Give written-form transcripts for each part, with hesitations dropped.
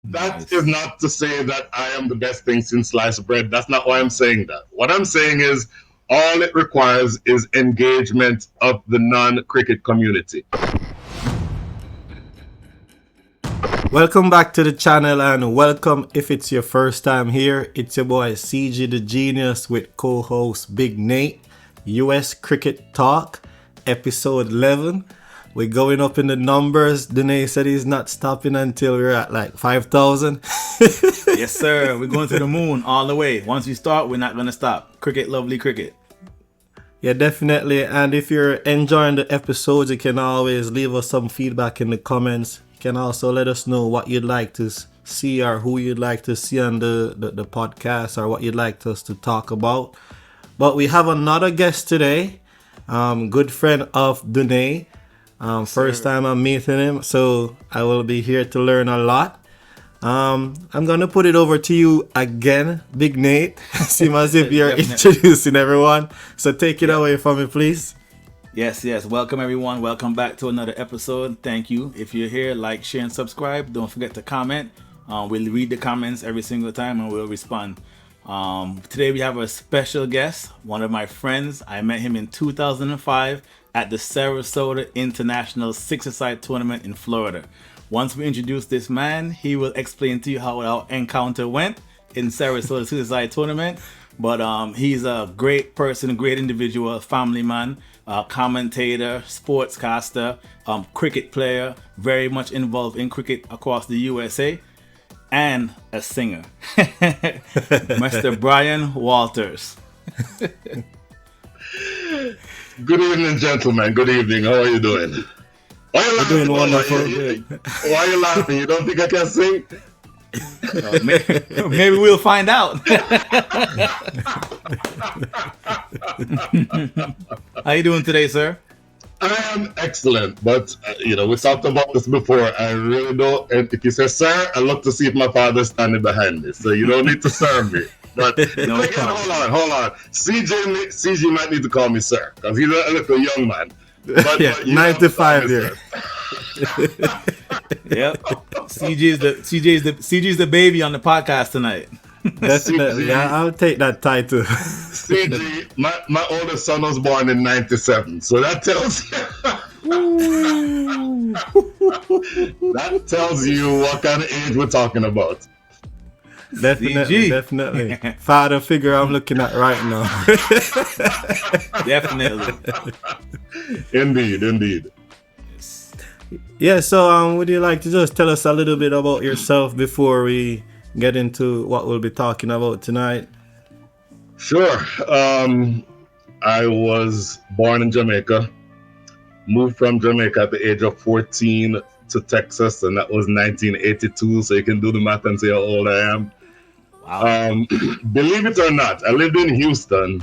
That Nice. is not to say that I am the best thing since sliced bread. That's not why I'm saying that. What I'm saying is all it requires is engagement of the non-cricket community. Welcome back to the channel and welcome if it's your first time here. It's your boy CG the Genius with co-host Big Nate. US Cricket Talk, episode 11. We're going up in the numbers. Danae said he's not stopping until we're at like 5,000. Yes, sir. We're going to the moon all the way. Once we start, we're not going to stop. Cricket, lovely cricket. Yeah, definitely. And if you're enjoying the episodes, you can always leave us some feedback in the comments. You can also let us know what you'd like to see or who you'd like to see on the podcast or what you'd like us to talk about. But we have another guest today, good friend of Danae. First time I'm meeting him, so I will be here to learn a lot. I'm gonna put it over to you again, Big Nate. Seems as if you're introducing everyone. So take it away from me, please. Yes. Welcome, everyone. Welcome back to another episode. Thank you. If you're here, like, share, and subscribe. Don't forget to comment. We'll read the comments every single time and we'll respond. Today we have a special guest, one of my friends. I met him in 2005 at the Sarasota International Six-a-side Tournament in Florida. Once we introduce this man, he will explain to you how our encounter went in Sarasota Six-a-side Tournament. But he's a great person, great individual, family man, commentator, sportscaster, cricket player, very much involved in cricket across the USA, and a singer, Mr. Brian Walters. Good evening, gentlemen. Good evening. How are you doing? Why are you We're laughing? doing wonderful. Why are you laughing? You don't think I can sing? Maybe we'll find out. How you doing today, sir? I am excellent, but we talked about this before. I really don't. And if you say sir, I look to see if my father's standing behind me. So you don't need to serve me. But No again, problem. hold on. CJ might need to call me sir because he's a little young man. But, Yeah, but you don't have to call 95 me here. sir. Yep. CG's the baby on the podcast tonight. Definitely. Yeah, I'll take that title. CJ, my oldest son was born in '97, so that tells that tells you what kind of age we're talking about. Definitely, CG. definitely. Father figure I'm looking at right now. Definitely. Indeed. Yeah, so would you like to just tell us a little bit about yourself before we get into what we'll be talking about tonight? Sure. I was born in Jamaica, moved from Jamaica at the age of 14 to Texas, and that was 1982. So you can do the math and see how old I am. Wow. Believe it or not, I lived in Houston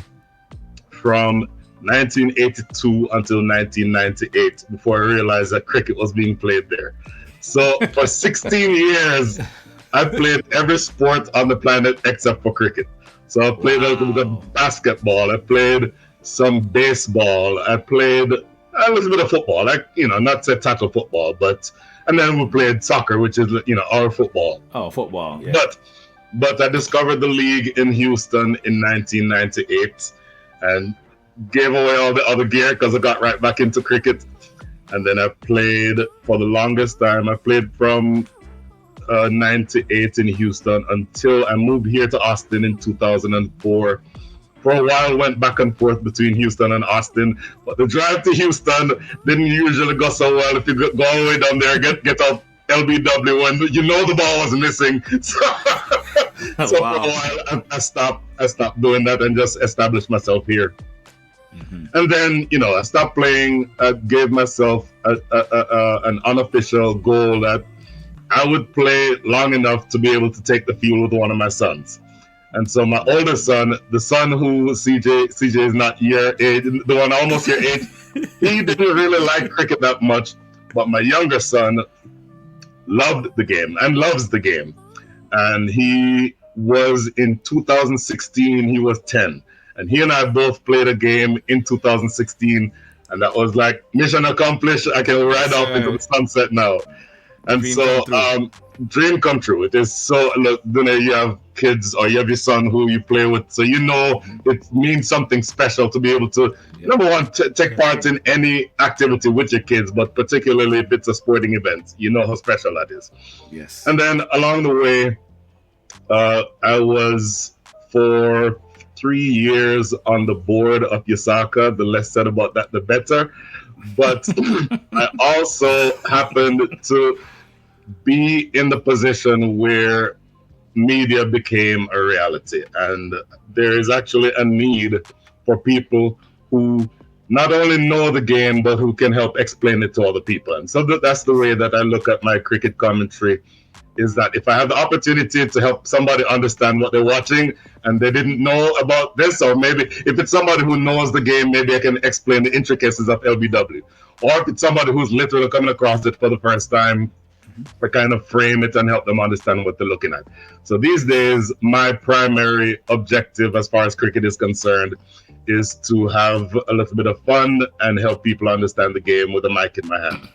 from 1982 until 1998 before I realized that cricket was being played there. So for 16 years, I played every sport on the planet except for cricket. So I played a little bit of basketball. I played some baseball. I played a little bit of football, not say tackle football, and then we played soccer, which is our football. Oh, football. Yeah. But I discovered the league in Houston in 1998 and gave away all the other gear because I got right back into cricket. And then I played for the longest time. I played from 98 in Houston until I moved here to Austin in 2004. For a while, went back and forth between Houston and Austin, but the drive to Houston didn't usually go so well. If you go all the way down there, get off LBW, and the ball was missing. So Wow. for a while, I stopped doing that and just established myself here. Mm-hmm. And then, I stopped playing. I gave myself an unofficial goal that I would play long enough to be able to take the field with one of my sons. And so my oldest son, the son who CJ is not your age, the one almost your age, he didn't really like cricket that much. But my younger son loved the game and loves the game. And he was in 2016, he was 10. And he and I both played a game in 2016. And that was like mission accomplished. I can ride off into the sunset now. And Dream so, come true. dream come true. It is so, look, you know, you have kids or you have your son who you play with. So, you know, it means something special to be able to, number one, take part in any activity with your kids, but particularly if it's a sporting event, you know how special that is. Yes. And then along the way, I was for 3 years on the board of Yasaka. The less said about that, the better. But I also happened to be in the position where media became a reality. And there is actually a need for people who not only know the game, but who can help explain it to other people. And so that's the way that I look at my cricket commentary, is that if I have the opportunity to help somebody understand what they're watching and they didn't know about this, or maybe if it's somebody who knows the game, maybe I can explain the intricacies of LBW. Or if it's somebody who's literally coming across it for the first time, I kind of frame it and help them understand what they're looking at. So these days, my primary objective as far as cricket is concerned is to have a little bit of fun and help people understand the game with a mic in my hand.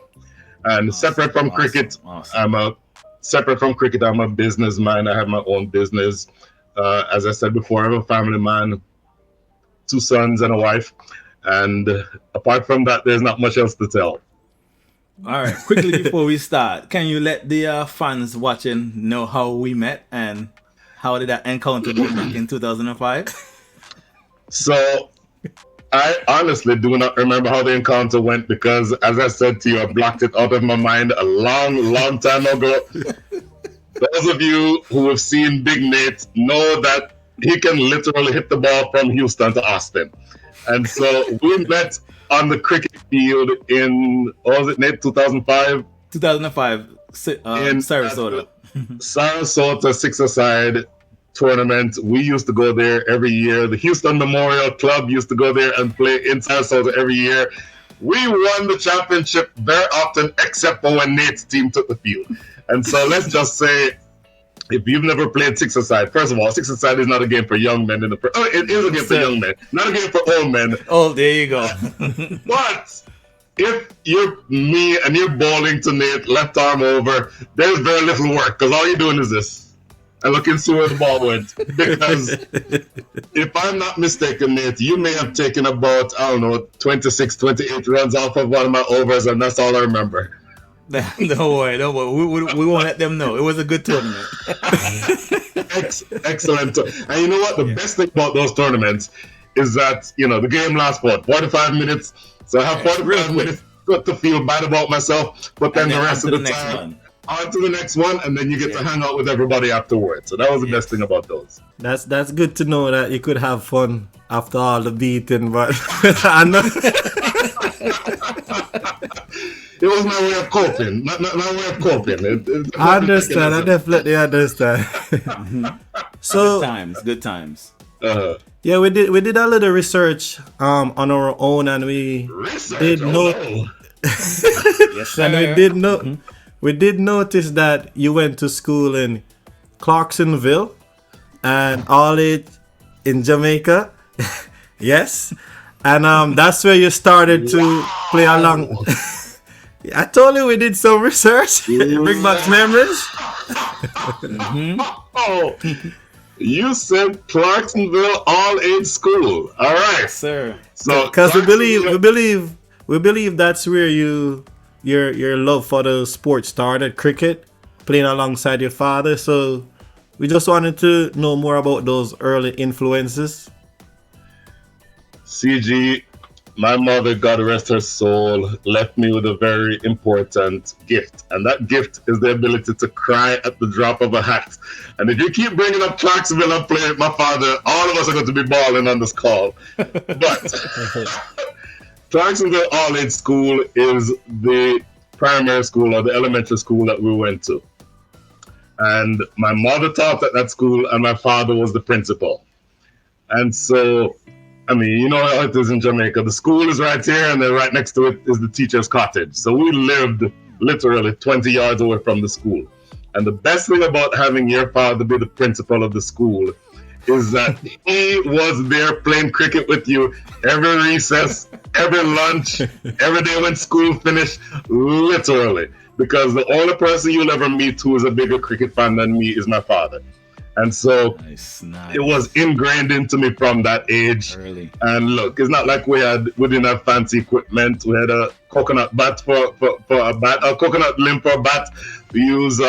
And separate from cricket, I'm a businessman. I have my own business. As I said before, I'm a family man, 2 sons and a wife. And apart from that, there's not much else to tell. All right, quickly before we start, can you let the fans watching know how we met and how did that encounter go back in 2005? So, I honestly do not remember how the encounter went because, as I said to you, I blocked it out of my mind a long time ago. Those of you who have seen Big Nate know that he can literally hit the ball from Houston to Austin. And so we met on the cricket field in, what was it, Nate, 2005? 2005, in Sarasota. Sarasota, six-a-side tournament. We used to go there every year. The Houston Memorial Club used to go there and play in Sarasota every year. We won the championship very often, except for when Nate's team took the field. And so let's just say, if you've never played six-a-side, first of all, six-a-side is not a game for young men. It is a game for young men, not a game for old men. Oh, there you go. But if you're me and you're bowling to Nate, left arm over, there's very little work because all you're doing is this. And looking see where the ball went. Because if I'm not mistaken, Nate, you may have taken about, 26, 28 runs off of one of my overs, and that's all I remember. Don't worry. We won't let them know. It was a good tournament. Excellent. And you know what? The best thing about those tournaments is that, the game lasts, 45 minutes. So I have 45 minutes to feel bad about myself, but then the rest of the time, on to the next one, and then you get to hang out with everybody afterwards. So that was the best thing about those. That's good to know that you could have fun after all the beating, but I know. It was my way of coping. My way of coping. I understand. I definitely understand. So good times. Yeah, we did a little research on our own, and we did note. Yes, sir. And we did notice that you went to school in Clarksonville and all it in Jamaica. Yes, and that's where you started to play along. I told you we did some research. Bring back memories. Oh, you said Clarksonville all-age school. All right, yes, sir. So, because we believe that's where your love for the sport started, cricket, playing alongside your father. So, we just wanted to know more about those early influences. CG, my mother, God rest her soul, left me with a very important gift. And that gift is the ability to cry at the drop of a hat. And if you keep bringing up Clarksonville and playing with my father, all of us are going to be balling on this call. But Clarksonville All-Age School is the primary school or the elementary school that we went to. And my mother taught at that school and my father was the principal. And so, I mean, you know how it is in Jamaica. The school is right here, and then right next to it is the teacher's cottage. So we lived literally 20 yards away from the school. And the best thing about having your father be the principal of the school is that he was there playing cricket with you every recess, every lunch, every day when school finished, literally. because the only person you'll ever meet who is a bigger cricket fan than me is my father. And so Nice. it was ingrained into me from that age. Early. And look, it's not like we didn't have fancy equipment. We had a coconut bat for a bat, a coconut limb for a bat. We use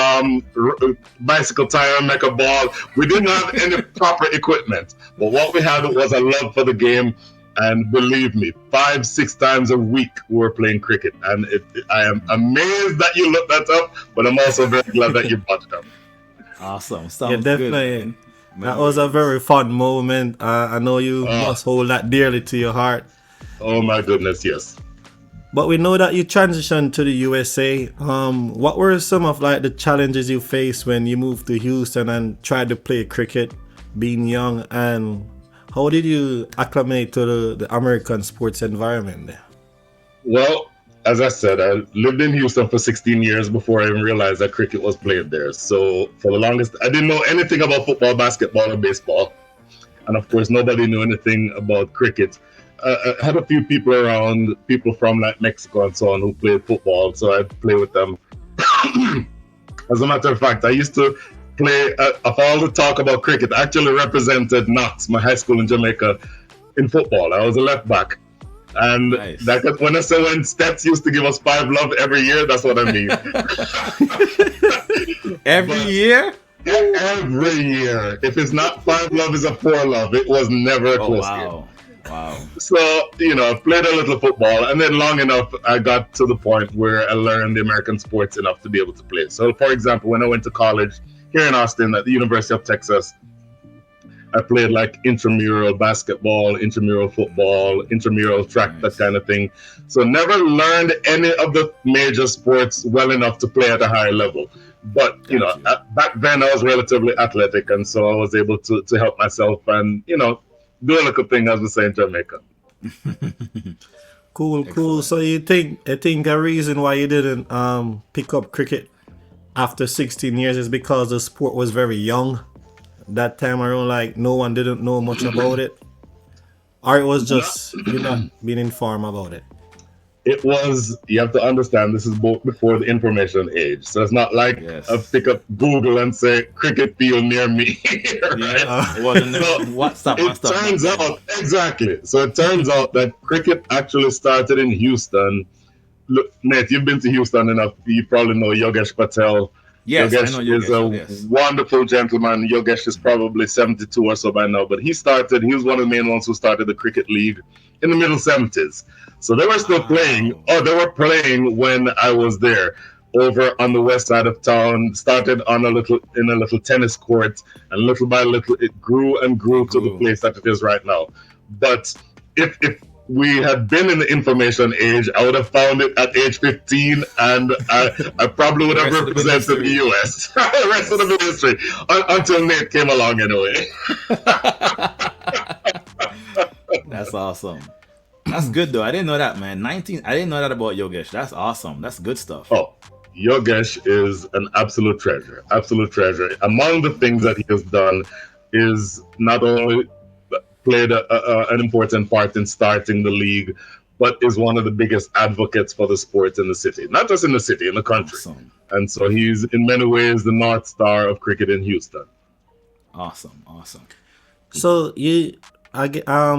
bicycle tire and make a ball. We didn't have any proper equipment. But what we had was a love for the game. And believe me, 5-6 times a week we were playing cricket. And I am amazed that you looked that up, but I'm also very glad that you brought it up. Awesome. Yeah, Sounds definitely. good. That was a very fun moment. I know you must hold that dearly to your heart. Oh my goodness, yes. But we know that you transitioned to the USA. What were some of like the challenges you faced when you moved to Houston and tried to play cricket, being young, and how did you acclimate to the American sports environment there? Well, as I said, I lived in Houston for 16 years before I even realized that cricket was played there. So for the longest, I didn't know anything about football, basketball, or baseball. And of course, nobody knew anything about cricket. I had a few people around, people from like Mexico and so on, who played football. So I'd play with them. As a matter of fact, I used to play, of all the talk about cricket, I actually represented Knox, my high school in Jamaica, in football. I was a left back. And Nice. when I say when Stats used to give us 5 love every year, that's what I mean. Every year? Every year. If it's not 5 love, it's a 4 love. It was never a Oh, close wow. Wow. game. So, I played a little football, and then long enough, I got to the point where I learned the American sports enough to be able to play. So, for example, when I went to college here in Austin at the University of Texas, I played like intramural basketball, intramural football, intramural track, that kind of thing. So never learned any of the major sports well enough to play at a high level. But, back then I was relatively athletic, and so I was able to help myself and, do a little thing, as we say in Jamaica. Cool. So you think a reason why you didn't pick up cricket after 16 years is because the sport was very young? That time around, like no one didn't know much about it, or it was just you not being informed about it? It was, you have to understand, this is before the information age. So it's not like I pick up Google and say, cricket field near me. Right? It wasn't So it turns out, exactly. So it turns out that cricket actually started in Houston. Look, Nate, you've been to Houston enough. You probably know Yogesh Patel. Yes, Yogesh I know Yogesh, is a wonderful gentleman. Yogesh is probably 72 or so by now, but he was one of the main ones who started the cricket league in the middle 70s. So they were still playing, they were playing when I was there over on the west side of town. Started in a little tennis court, and little by little it grew and grew to the place that it is right now. But if we had been in the information age, I would have found it at age 15, and I probably would have represented the US. The rest of the ministry, until Nate came along anyway. That's awesome. That's good though. I didn't know that, man. 19. I didn't know that about Yogesh. That's awesome. That's good stuff. Oh, Yogesh is an absolute treasure. Absolute treasure. Among the things that he has done is not only played an important part in starting the league, but is one of the biggest advocates for the sport in the city. Not just in the city, in the country. Awesome. And so he's in many ways the North Star of cricket in Houston. Awesome. So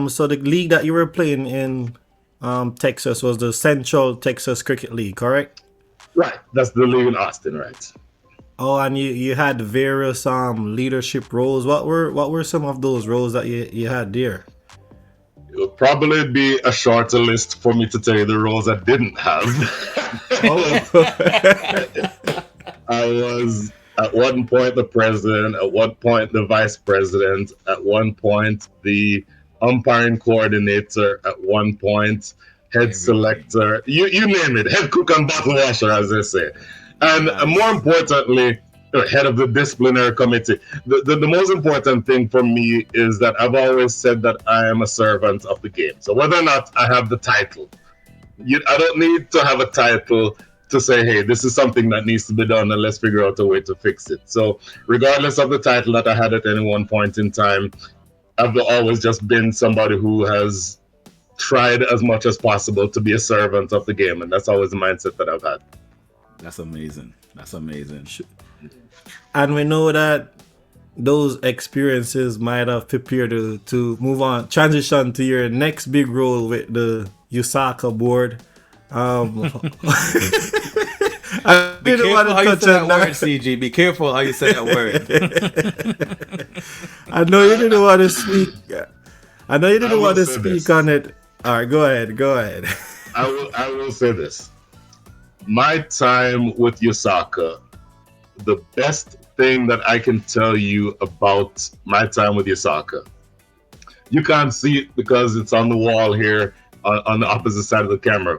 so the league that you were playing in Texas was the Central Texas Cricket League, correct? Right. That's the league in Austin, right? Oh, and you had various leadership roles. What were some of those roles that you had there? It would probably be a shorter list for me to tell you the roles I didn't have. I was at one point the president, at one point the vice president, at one point the umpiring coordinator, at one point head selector, you name it, head cook and bottle washer, as they say. And more importantly, head of the disciplinary committee. The most important thing for me is that I've always said that I am a servant of the game. So whether or not I have the title, I don't need to have a title to say, hey, this is something that needs to be done and let's figure out a way to fix it. So regardless of the title that I had at any one point in time, I've always just been somebody who has tried as much as possible to be a servant of the game. And that's always the mindset that I've had. That's amazing. That's amazing. And we know that those experiences might have prepared you to move on, transition to your next big role with the USACA board. I Be didn't want careful to how you touch say that on word, that. CG. Be careful how you say that word. I know you didn't want to speak. I know you didn't will want to say speak this. on it. All right, go ahead. Go ahead. I will say this. My time with Yosaka, the best thing that I can tell you about my time with Yosaka, you can't see it because it's on the wall here on the opposite side of the camera.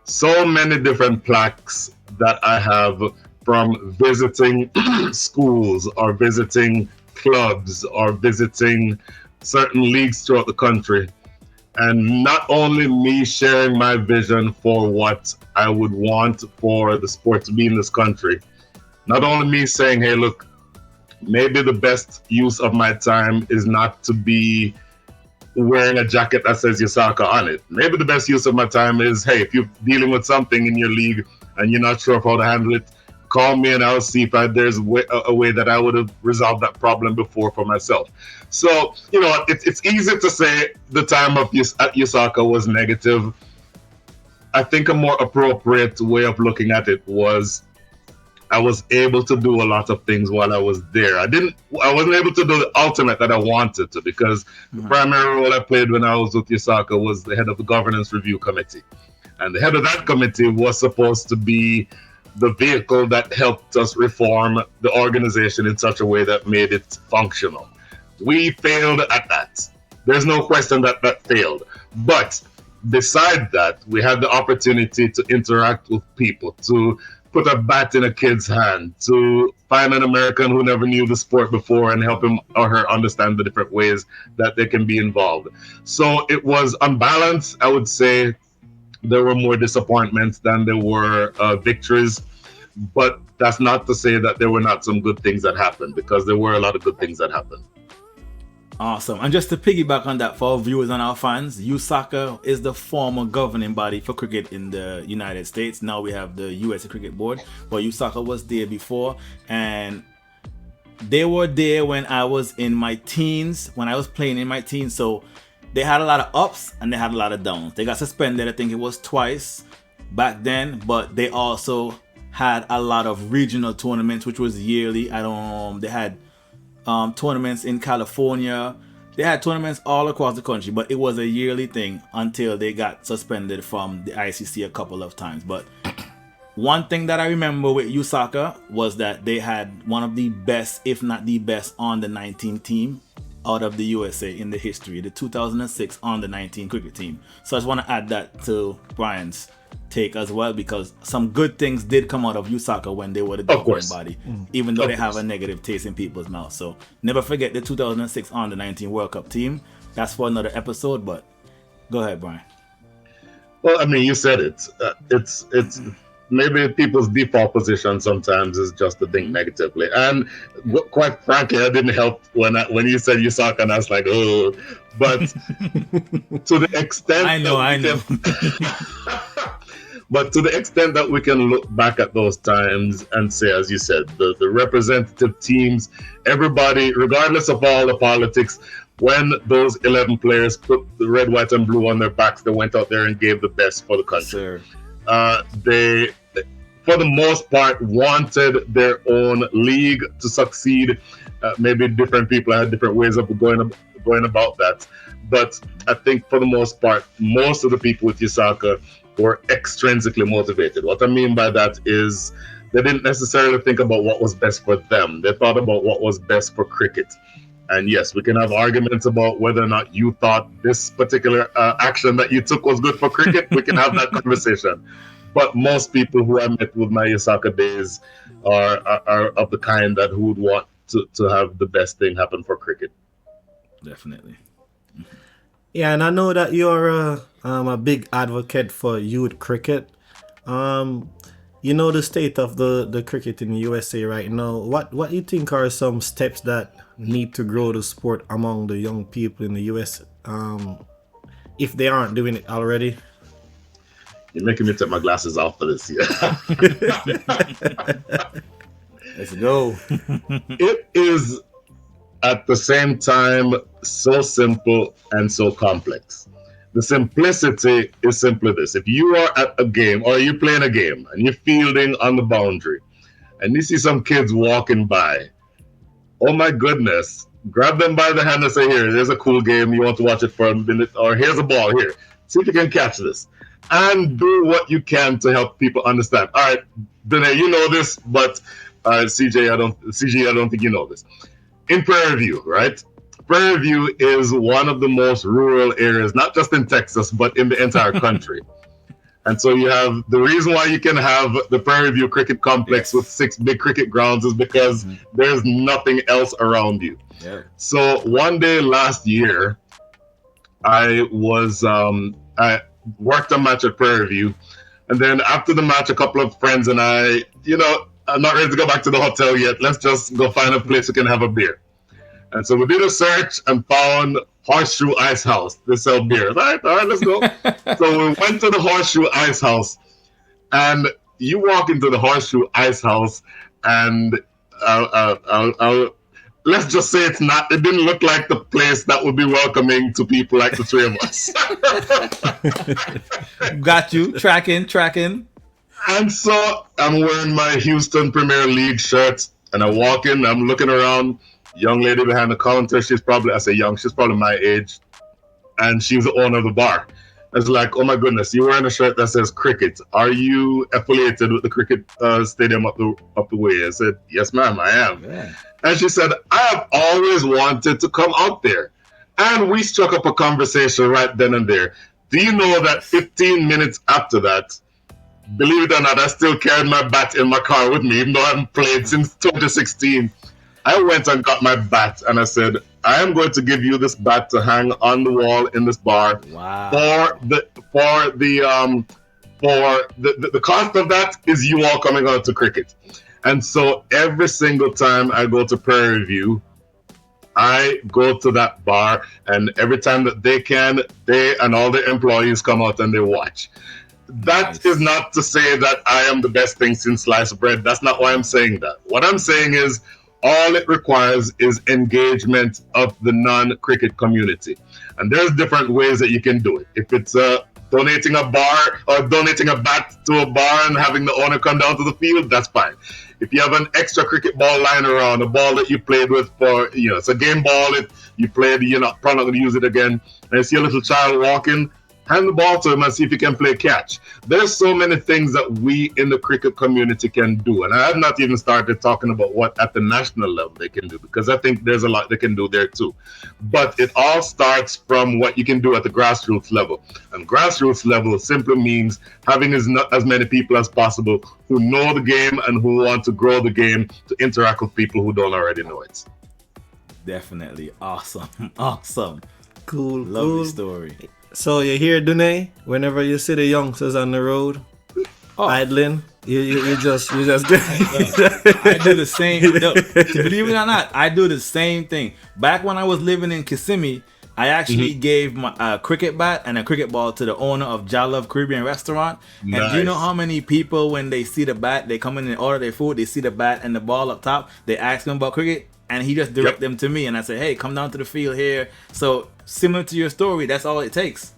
So many different plaques that I have from visiting schools or visiting clubs or visiting certain leagues throughout the country. And not only me sharing my vision for what I would want for the sport to be in this country, not only me saying, hey, look, maybe the best use of my time is not to be wearing a jacket that says Yosaka on it. Maybe the best use of my time is, hey, if you're dealing with something in your league and you're not sure of how to handle it, call me and I'll see if there's a way that I would have resolved that problem before for myself. So, it's easy to say the time at Yosaka was negative. I think a more appropriate way of looking at it was I was able to do a lot of things while I was there. I wasn't able to do the ultimate that I wanted to, because the primary role I played when I was with Yosaka was the head of the governance review committee. And the head of that committee was supposed to be the vehicle that helped us reform the organization in such a way that made it functional. We failed at that. There's no question that failed. But beside that, we had the opportunity to interact with people, to put a bat in a kid's hand, to find an American who never knew the sport before and help him or her understand the different ways that they can be involved. So it was unbalanced. I would say there were more disappointments than there were victories. But that's not to say that there were not some good things that happened, because there were a lot of good things that happened. Awesome. And just to piggyback on that for our viewers and our fans, USACA is the former governing body for cricket in the United States. Now we have the US Cricket Board, but USACA was there before, and they were there when I was in my teens, when I was playing in my teens. So they had a lot of ups and they had a lot of downs. They got suspended, I think it was twice back then, but they also had a lot of regional tournaments, which was yearly. They had tournaments in California. They had tournaments all across the country, but it was a yearly thing until they got suspended from the ICC a couple of times. But one thing that I remember with USACA was that they had one of the best, if not the best, on the 19 team out of the USA in the history, the 2006 on the 19 cricket team. So I just want to add that to Brian's take as well, because some good things did come out of USACA when they were the governing body, even though they have a negative taste in people's mouths. So never forget the 2006 on the 19 World Cup team. That's for another episode, but go ahead, Brian. Well, I mean, you said it. It's maybe people's default position sometimes is just to think negatively. And quite frankly, I didn't help when you said USACA, and I was like, oh. But to the extent I know. But to the extent that we can look back at those times and say, as you said, the representative teams, everybody, regardless of all the politics, when those 11 players put the red, white, and blue on their backs, they went out there and gave the best for the country. They, for the most part, wanted their own league to succeed. Maybe different people had different ways of going about that. But I think for the most part, most of the people with USACA were extrinsically motivated. What I mean by that is they didn't necessarily think about what was best for them. They thought about what was best for cricket. And yes, we can have arguments about whether or not you thought this particular action that you took was good for cricket. We can have that conversation. But most people who I met with my USACA days are of the kind that who would want to have the best thing happen for cricket. Definitely. Yeah, and I know that you're a big advocate for youth cricket. You know the state of the cricket in the USA right now. What do you think are some steps that need to grow the sport among the young people in the US, if they aren't doing it already? You're making me take my glasses off for this. Yeah. Let's go. It is at the same time so simple and so complex. The simplicity is simply this. If you are at a game or you're playing a game and you're fielding on the boundary and you see some kids walking by, oh my goodness, grab them by the hand and say, here, there's a cool game. You want to watch it for a minute? Or here's a ball here. See if you can catch this. And do what you can to help people understand. All right, Danae, you know this, but CJ, I don't think you know this. In Prairie View, right? Prairie View is one of the most rural areas, not just in Texas, but in the entire country. And so you have the reason why you can have the Prairie View Cricket Complex with 6 big cricket grounds is because there's nothing else around you. Yeah. So one day last year, I worked a match at Prairie View. And then after the match, a couple of friends and I, I'm not ready to go back to the hotel yet. Let's just go find a place we can have a beer. And so we did a search and found Horseshoe Ice House. They sell beer. All right, let's go. So we went to the Horseshoe Ice House. And you walk into the Horseshoe Ice House and let's just say it didn't look like the place that would be welcoming to people like the 3 of us. Got you. Tracking. And so I'm wearing my Houston Premier League shirt and I walk in, I'm looking around, young lady behind the counter, she's probably my age, and she's the owner of the bar. I was like, oh my goodness, you're wearing a shirt that says cricket. Are you affiliated with the cricket stadium up the way? I said, yes, ma'am, I am. Yeah. And she said, I have always wanted to come out there. And we struck up a conversation right then and there. Do you know that 15 minutes after that, believe it or not, I still carried my bat in my car with me, even though I haven't played since 2016. I went and got my bat and I said, I am going to give you this bat to hang on the wall in this bar. Wow. For the cost of that is you all coming out to cricket. And so every single time I go to Prairie View, I go to that bar, and every time that they can, they and all the employees come out and they watch. That is not to say that I am the best thing since sliced bread. That's not why I'm saying that. What I'm saying is all it requires is engagement of the non-cricket community. And there's different ways that you can do it. If it's donating a bar or donating a bat to a bar and having the owner come down to the field, that's fine. If you have an extra cricket ball lying around, a ball that you played with for, it's a game ball, you played, you're probably not going to use it again, and you see a little child walking, hand the ball to him and see if he can play catch. There's so many things that we in the cricket community can do. And I have not even started talking about what at the national level they can do, because I think there's a lot they can do there too. But it all starts from what you can do at the grassroots level. And grassroots level simply means having as many people as possible who know the game and who want to grow the game to interact with people who don't already know it. Definitely. Awesome. Cool. Lovely story. So you hear, Dune, whenever you see the youngsters on the road idling, you just I do the same. No, believe it or not, I do the same thing. Back when I was living in Kissimmee, I actually gave my cricket bat and a cricket ball to the owner of Jollof Caribbean Restaurant. Nice. And do you know how many people, when they see the bat, they come in and order their food, they see the bat and the ball up top, they ask him about cricket, and he just direct them to me, and I say, hey, come down to the field here. So similar to your story, that's all it takes.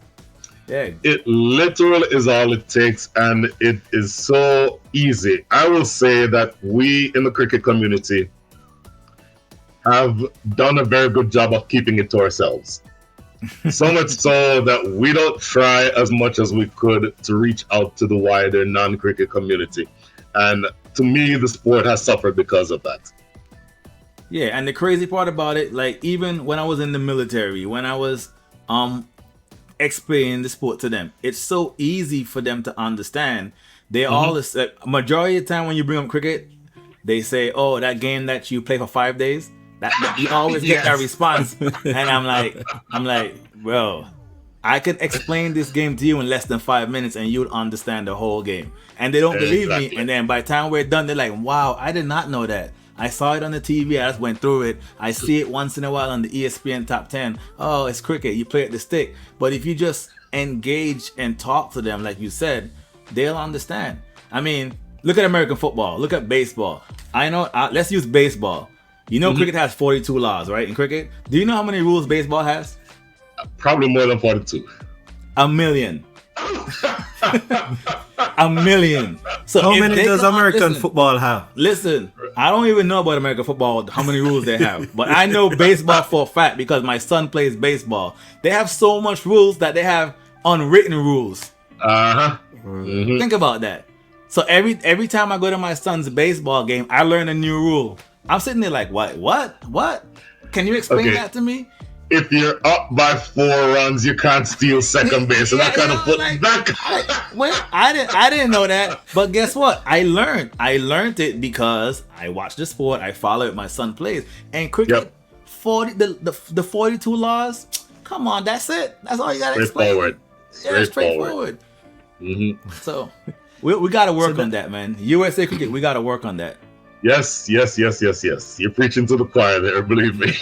Yeah. It literally is all it takes, and it is so easy. I will say that we in the cricket community have done a very good job of keeping it to ourselves. So much so that we don't try as much as we could to reach out to the wider non-cricket community. And to me, the sport has suffered because of that. Yeah, and the crazy part about it, like even when I was in the military, when I was explaining the sport to them, it's so easy for them to understand. They all, majority of the time when you bring up cricket, they say, oh, that game that you play for 5 days, that you always get that response. And I'm like, well, I could explain this game to you in less than 5 minutes and you'd understand the whole game. And they don't believe me. And then by the time we're done, they're like, wow, I did not know that. I saw it on the TV, I just went through it. I see it once in a while on the ESPN Top 10. Oh, it's cricket, you play at the stick. But if you just engage and talk to them, like you said, they'll understand. I mean, look at American football. Look at baseball. I know. Let's use baseball. You know, cricket has 42 laws, right? In cricket, do you know how many rules baseball has? Probably more than 42. A million. A million. So how many does American football have? Listen, I don't even know about American football, how many rules they have. But I know baseball for a fact because my son plays baseball. They have so much rules that they have unwritten rules. Uh-huh. Mm-hmm. Think about that. So every time I go to my son's baseball game, I learn a new rule. I'm sitting there like, what? Can you explain that to me? If you're up by 4 runs, you can't steal second base. And that kind of I didn't know that. But guess what? I learned it because I watch the sport. I follow it. My son plays. And cricket, 40 the 42 laws. Come on, that's it. That's all you gotta explain. Straightforward. Mm-hmm. So we gotta work on that, man. USA cricket, we gotta work on that. Yes. You're preaching to the choir there, believe me.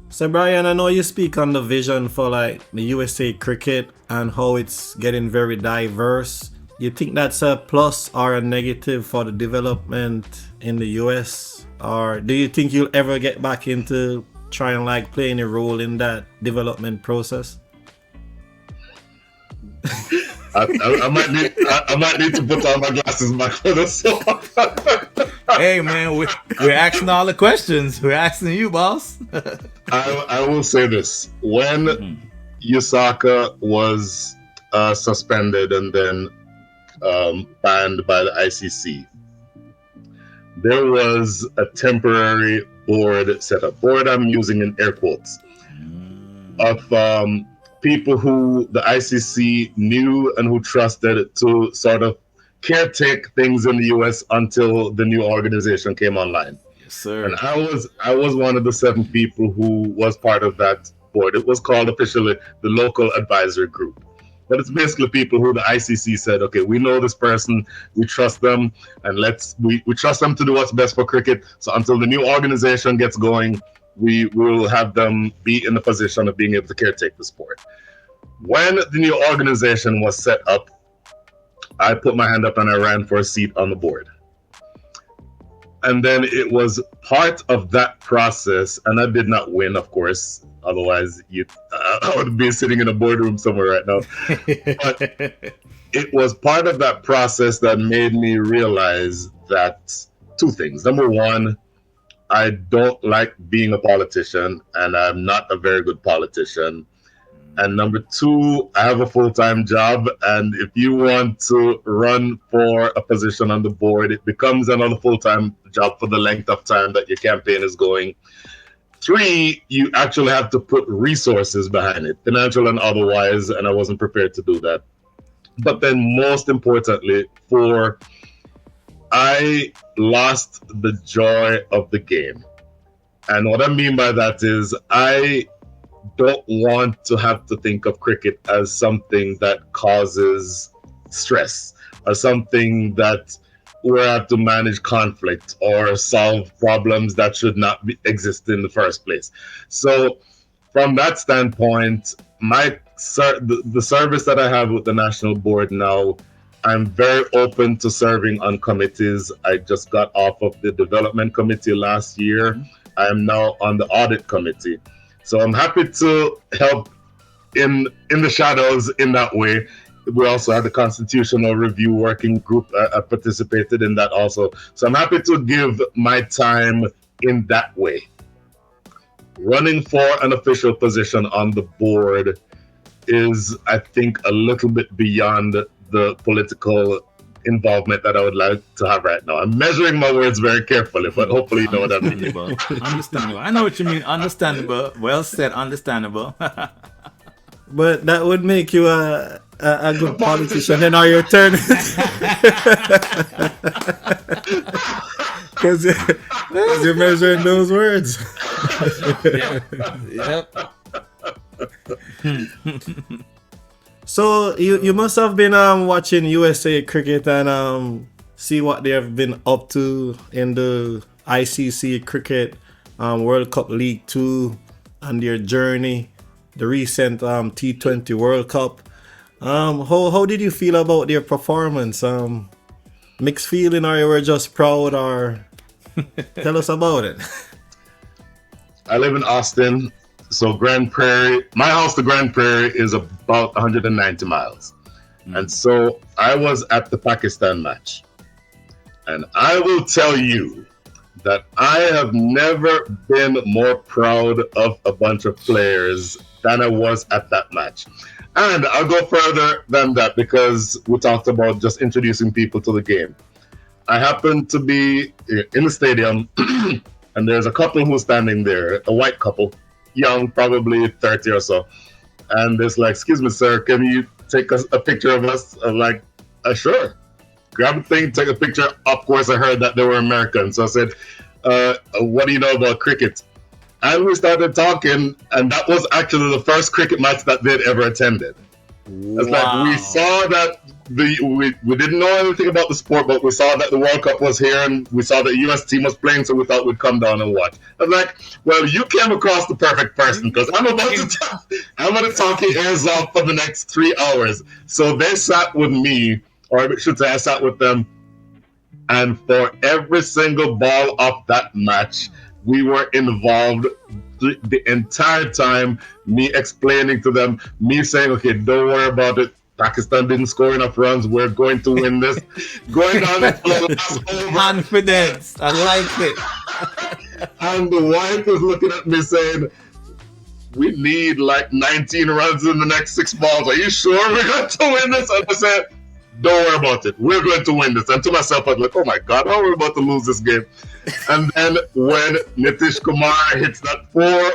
So Brian, I know you speak on the vision for like the USA cricket and how it's getting very diverse. You think that's a plus or a negative for the development in the US? Or do you think you'll ever get back into trying like playing a role in that development process? I might need to put on my glasses back for this one. Hey man, we're asking all the questions. We're asking you, boss. I will say this: when USACA was suspended and then banned by the ICC, there was a temporary board set up. Board I'm using in air quotes of people who the ICC knew and who trusted to sort of caretake things in the US until the new organization came online. Yes, sir. And I was one of the 7 people who was part of that board. It was called officially the Local Advisory Group. But it's basically people who the ICC said, okay, we know this person, we trust them, and we trust them to do what's best for cricket. So until the new organization gets going, we will have them be in the position of being able to caretake the sport. When the new organization was set up, I put my hand up and I ran for a seat on the board. And then it was part of that process, and I did not win, of course. Otherwise, I would be sitting in a boardroom somewhere right now. But it was part of that process that made me realize that 2 things. Number one, I don't like being a politician, and I'm not a very good politician. And number 2, I have a full-time job, and if you want to run for a position on the board, it becomes another full-time job for the length of time that your campaign is going. 3, you actually have to put resources behind it, financial and otherwise, and I wasn't prepared to do that. But then most importantly, 4, I lost the joy of the game. And what I mean by that is I don't want to have to think of cricket as something that causes stress or something that we have to manage conflict or solve problems that should not exist in the first place. So from that standpoint, the service that I have with the National Board now, I'm very open to serving on committees. I just got off of the development committee last year. I am now on the audit committee. So I'm happy to help in the shadows in that way. We also have the Constitutional Review Working Group. I participated in that also. So I'm happy to give my time in that way. Running for an official position on the board is, I think, a little bit beyond the political involvement that I would like to have right now. I'm measuring my words very carefully, but hopefully you know what I mean. Understandable. I know what you mean. Understandable. Well said. Understandable. But that would make you a good politician. Then are you turning? Because you're measuring those words. Yep. So you must have been watching USA cricket and see what they have been up to in the ICC Cricket World Cup League 2 and their journey. the recent T20 World Cup. How did you feel about their performance? Mixed feeling, or you were just proud, or tell us about it. I live in Austin, so Grand Prairie, my house to Grand Prairie is about 190 miles. And so I was at the Pakistan match. And I will tell you that I have never been more proud of a bunch of players than I was at that match. And I'll go further than that because we talked about just introducing people to the game. I happened to be in the stadium, and there's a couple who's standing there, a white couple, young, probably 30 or so. And it's like, excuse me, sir, can you take a picture of us? I'm like, sure. Grab a thing, take a picture. Of course, I heard that they were American. So I said, what do you know about cricket? And we started talking, and that was actually the first cricket match that they'd ever attended. Wow. It's like we saw that we didn't know anything about the sport, but we saw that the World Cup was here, and we saw the US team was playing, so we thought we'd come down and watch. I was like, well, you came across the perfect person, because I'm going to talk your ears off for the next 3 hours. So they sat with me, or I should say I sat with them, and for every single ball of that match, we were involved the entire time, me explaining to them, me saying, okay, don't worry about it. Pakistan didn't score enough runs. We're going to win this. Going on until the last over. Confidence. I like it. And the wife was looking at me saying, we need like 19 runs in the next 6 balls. Are you sure we're going to win this? And I said, don't worry about it. We're going to win this. And to myself, I was like, oh my God, how are we about to lose this game? And then when Nitish Kumar hits that 4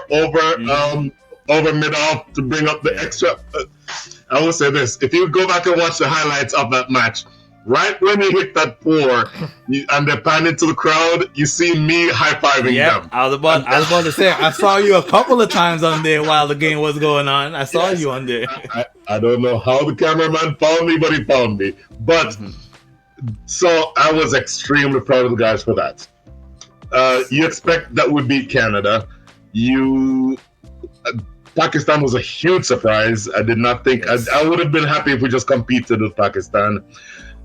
over mid-off to bring up the extra, I will say this. If you go back and watch the highlights of that match, right when he hit that 4 and they pan into the crowd, you see me high-fiving them. I was about to say, I saw you a couple of times on there while the game was going on. I saw you on there. I don't know how the cameraman found me, but he found me. But so I was extremely proud of the guys for that. You expect that would beat Canada. Pakistan was a huge surprise. I did not think I would have been happy if we just competed with Pakistan.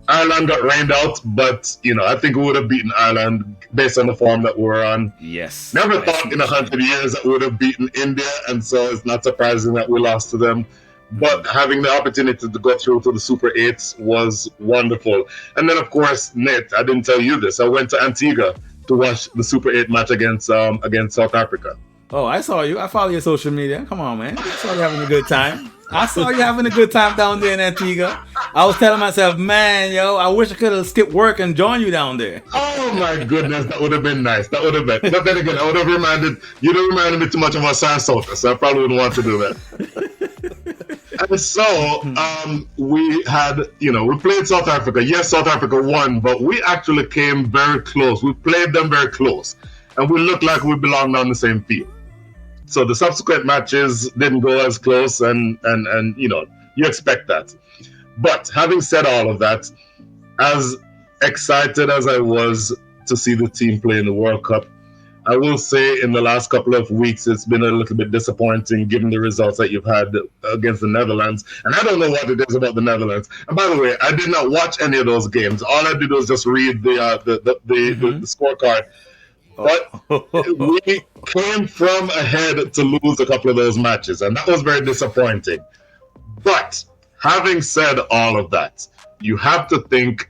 Ireland got rained out, but I think we would have beaten Ireland based on the form that we're on. Yes. Never thought in 100 years that we would have beaten India, and so it's not surprising that we lost to them. But having the opportunity to go through to the Super 8s was wonderful. And then, of course, Nate, I didn't tell you this. I went to Antigua to watch the Super 8 match against South Africa. Oh, I saw you. I follow your social media. Come on, man. I saw you having a good time. I saw you having a good time down there in Antigua. I was telling myself, man, I wish I could have skipped work and joined you down there. Oh my goodness, that would have been nice. That would have been. But then again, I would have you'd have reminded me too much of our Sarasota, so I probably wouldn't want to do that. And so we had, we played South Africa. Yes, South Africa won, but we actually came very close. We played them very close, and we looked like we belonged on the same field. So the subsequent matches didn't go as close, and you expect that. But having said all of that, as excited as I was to see the team play in the World Cup, I will say in the last couple of weeks it's been a little bit disappointing given the results that you've had against the Netherlands. And I don't know what it is about the Netherlands. And by the way, I did not watch any of those games. All I did was just read the scorecard. But we came from ahead to lose a couple of those matches, and that was very disappointing. But having said all of that, you have to think,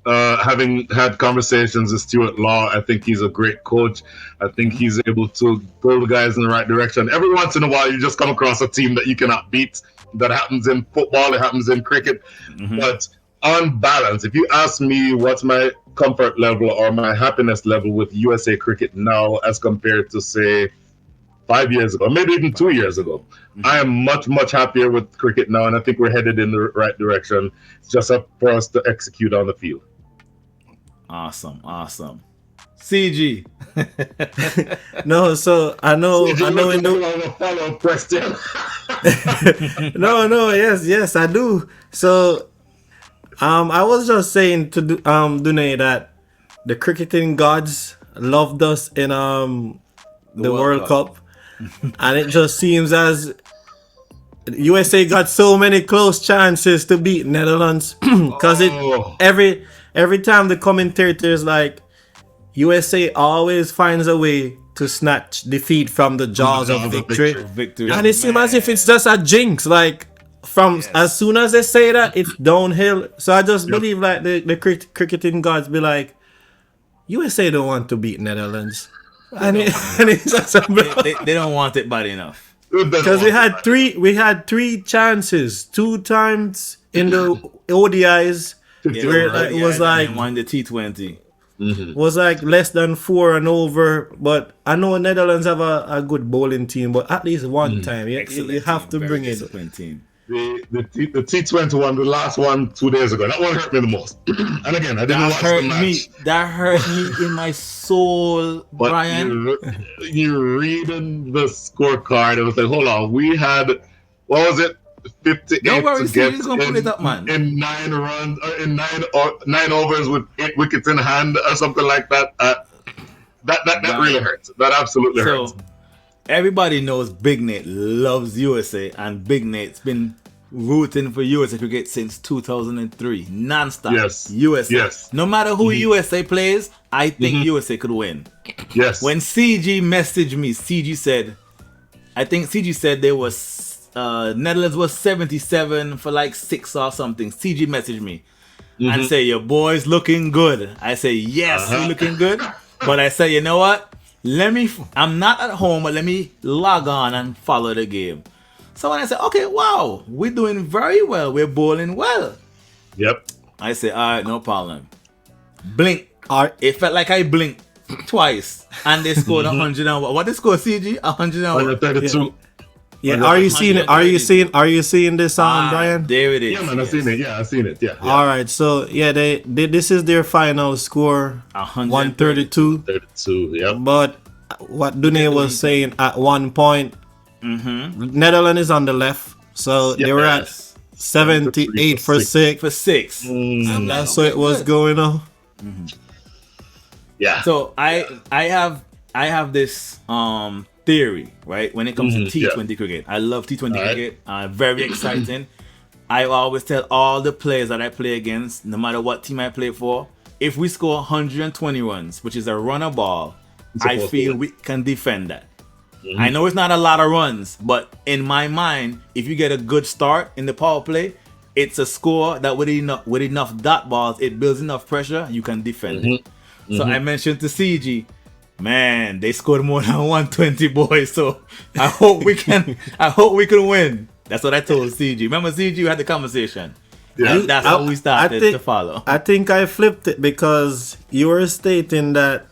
having had conversations with Stuart Law, I think he's a great coach. I think he's able to pull the guys in the right direction. Every once in a while, you just come across a team that you cannot beat. That happens in football, it happens in cricket. But on balance, if you ask me what's my comfort level or my happiness level with USA cricket now as compared to, say, 5 years ago, maybe even 2 years ago, I am much, much happier with cricket now, and I think we're headed in the right direction. It's just up for us to execute on the field. Awesome. CG. No, so I know CG, in the follow-up question. No, yes, I do. So I was just saying to Dunay that the cricketing gods loved us in the World Cup. And it just seems as USA got so many close chances to beat Netherlands because every time the commentator is like, USA always finds a way to snatch defeat from the jaws of victory. And it seems as if it's just a jinx. Like as soon as they say that, it's downhill. So I just believe like the cricketing gods be like, USA don't want to beat Netherlands. It's just they don't want it bad enough. Because we had three chances, 2 times in the ODIs where it was like won the T20. Was like less than 4 and over. But I know Netherlands have a good bowling team, but at least one time you have to bring it. Team. The T20 one, the last one 2 days ago, that one hurt me the most. And again, I didn't watch the match. That hurt me in my soul, but Brian. You're reading the scorecard. It was like, hold on, we had, what was it? 58 Don't worry, to get put it up, man. in 9 runs, in 9 overs with 8 wickets in hand or something like that. That really hurts. That absolutely hurts. Everybody knows BIGNATE loves USA, and BIGNATE's been rooting for USA cricket since 2003, non-stop. Yes. USA. Yes. No matter who USA plays, I think USA could win. Yes. When CG messaged me, CG said there was Netherlands was 77 for like 6 or something. CG messaged me and say, your boy's looking good. I say, yes, he's looking good. But I say, you know what? I'm not at home, but let me log on and follow the game. So when I say, okay, wow, we're doing very well. We're bowling well. Yep. I say, all right, no problem. Blink. It felt like I blinked twice. And they scored 100 and what they score, CG? 132. Yeah, are you seeing it? Are you seeing this on Brian? There it is. Yeah, man, I've seen it. Yeah, I've seen it. Yeah. All right, so yeah, they this is their final score, 132. 32. Yep. But what Dune was saying at one point, Netherlands is on the left, so they were at 78 for 6. For 6. And that's what it was going on. Yeah. So I have this theory, right? When it comes to T20 cricket, I love T20 cricket. Very exciting. I always tell all the players that I play against, no matter what team I play for, if we score 120 runs, which is a runner ball, I feel we can defend that. I know it's not a lot of runs, but in my mind, if you get a good start in the power play, it's a score that with enough dot balls, it builds enough pressure, you can defend it. So I mentioned to CG, man, they scored more than 120, boys. So I hope we can win. That's what I told CG. Remember, CG, we had the conversation. Yeah. And that's how we started to follow. I think I flipped it because you were stating that,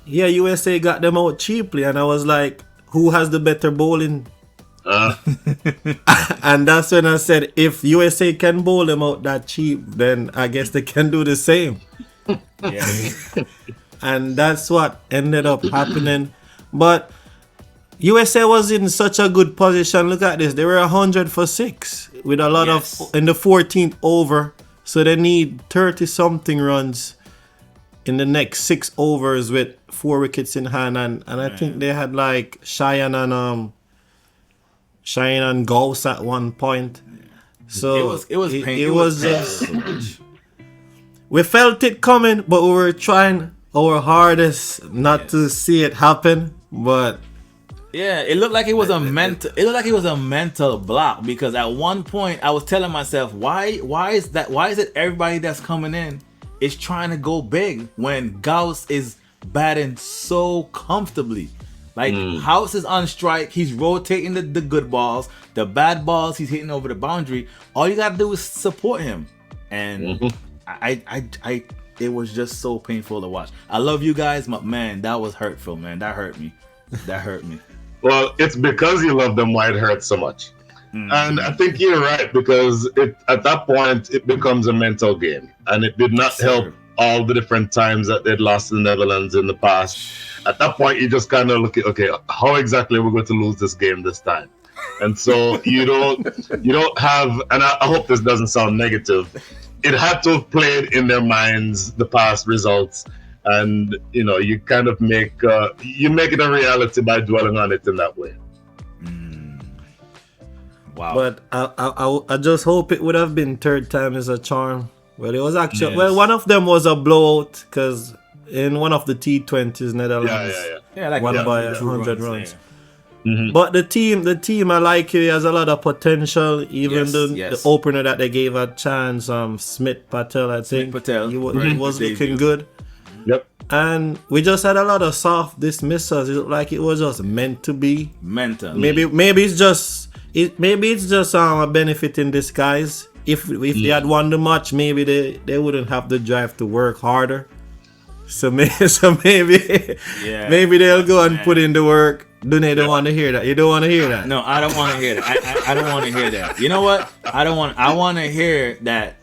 yeah, USA got them out cheaply. And I was like, who has the better bowling? And that's when I said, if USA can bowl them out that cheap, then I guess they can do the same. Yeah. And that's what ended up happening. But USA was in such a good position. Look at this. They were 100 for 6 with a lot of in the 14th over. So they need 30-something runs in the next 6 overs with 4 wickets in hand. And I think they had like Cheyenne and Gauss at one point. So it was painful. We felt it coming, but we were trying our hardest not to see it happen. But yeah, it looked like it was a mental block, because at one point I was telling myself, why is it everybody that's coming in is trying to go big when Gauss is batting so comfortably? Like House is on strike, he's rotating the good balls, the bad balls he's hitting over the boundary. All you gotta do is support him. And it was just so painful to watch. I love you guys, but man, that was hurtful, man. That hurt me. Well, it's because you love them why it hurts so much. And I think you're right, because at that point it becomes a mental game, and it did not help all the different times that they'd lost to the Netherlands in the past. At that point, you just kind of look at, okay, how exactly are we going to lose this game this time? And so you don't have, and I hope this doesn't sound negative, it had to have played in their minds the past results, and you kind of make it a reality by dwelling on it in that way. Wow. But I just hope it would have been third time is a charm. Well, it was actually one of them was a blowout because in one of the T20s Netherlands like won by 100 runs. Mm-hmm. But the team I like it has a lot of potential. Even the opener that they gave a chance, Smith Patel, I think he was looking good. Yep. And we just had a lot of soft dismissals. It looked like it was just meant to be. Maybe it's just a benefit in disguise. If they had won the match, maybe they wouldn't have the drive to work harder. So maybe they'll go and put in the work. Don't want to hear that. You don't want to hear that. No, I don't want to hear that. I don't want to hear that. You know what? I want to hear that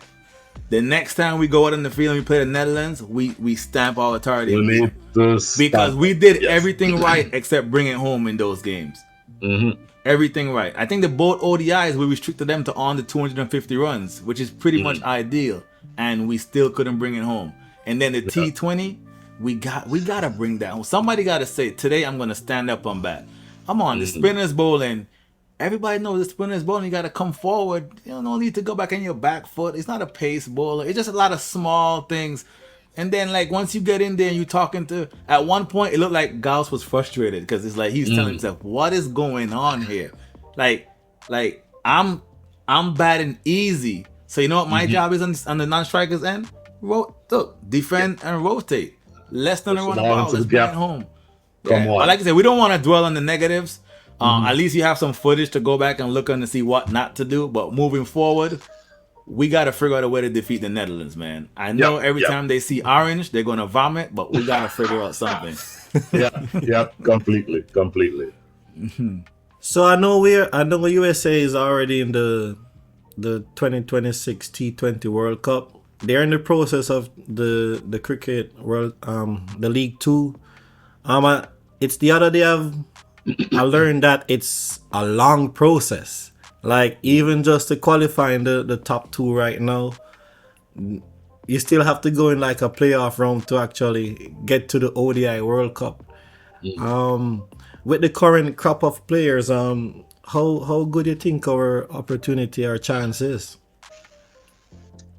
the next time we go out in the field and we play the Netherlands, we stamp our authority. Because we did everything right except bring it home in those games. Mm-hmm. Everything right. I think the both ODIs we restricted them to under 250 runs, which is pretty much ideal, and we still couldn't bring it home. And then the T20, we gotta bring that home. Somebody gotta say today I'm gonna stand up on bat. Come on, the spinners bowling. Everybody knows the spinners bowling. You gotta come forward. You don't no need to go back on your back foot. It's not a pace bowler. It's just a lot of small things. And then, like, once you get in there and you talking to, at one point, it looked like Gauss was frustrated because it's like he's telling himself, "What is going on here?" Like I'm batting easy. So you know what my job is on the non-strikers end? Defend and rotate. Less than a run about. Let's bring it home. But like I said, we don't want to dwell on the negatives. At least you have some footage to go back and look on to see what not to do. But moving forward, we got to figure out a way to defeat the Netherlands, man. I know every time they see orange, they're going to vomit, but we got to figure out something. Completely. So I know USA is already in the 2026 T20 World Cup. They're in the process of the cricket world, the League 2. It's the other day I learned that it's a long process. Like, even just to qualify in the top 2 right now, you still have to go in like a playoff round to actually get to the ODI World Cup. With the current crop of players, how good do you think our opportunity, our chance is?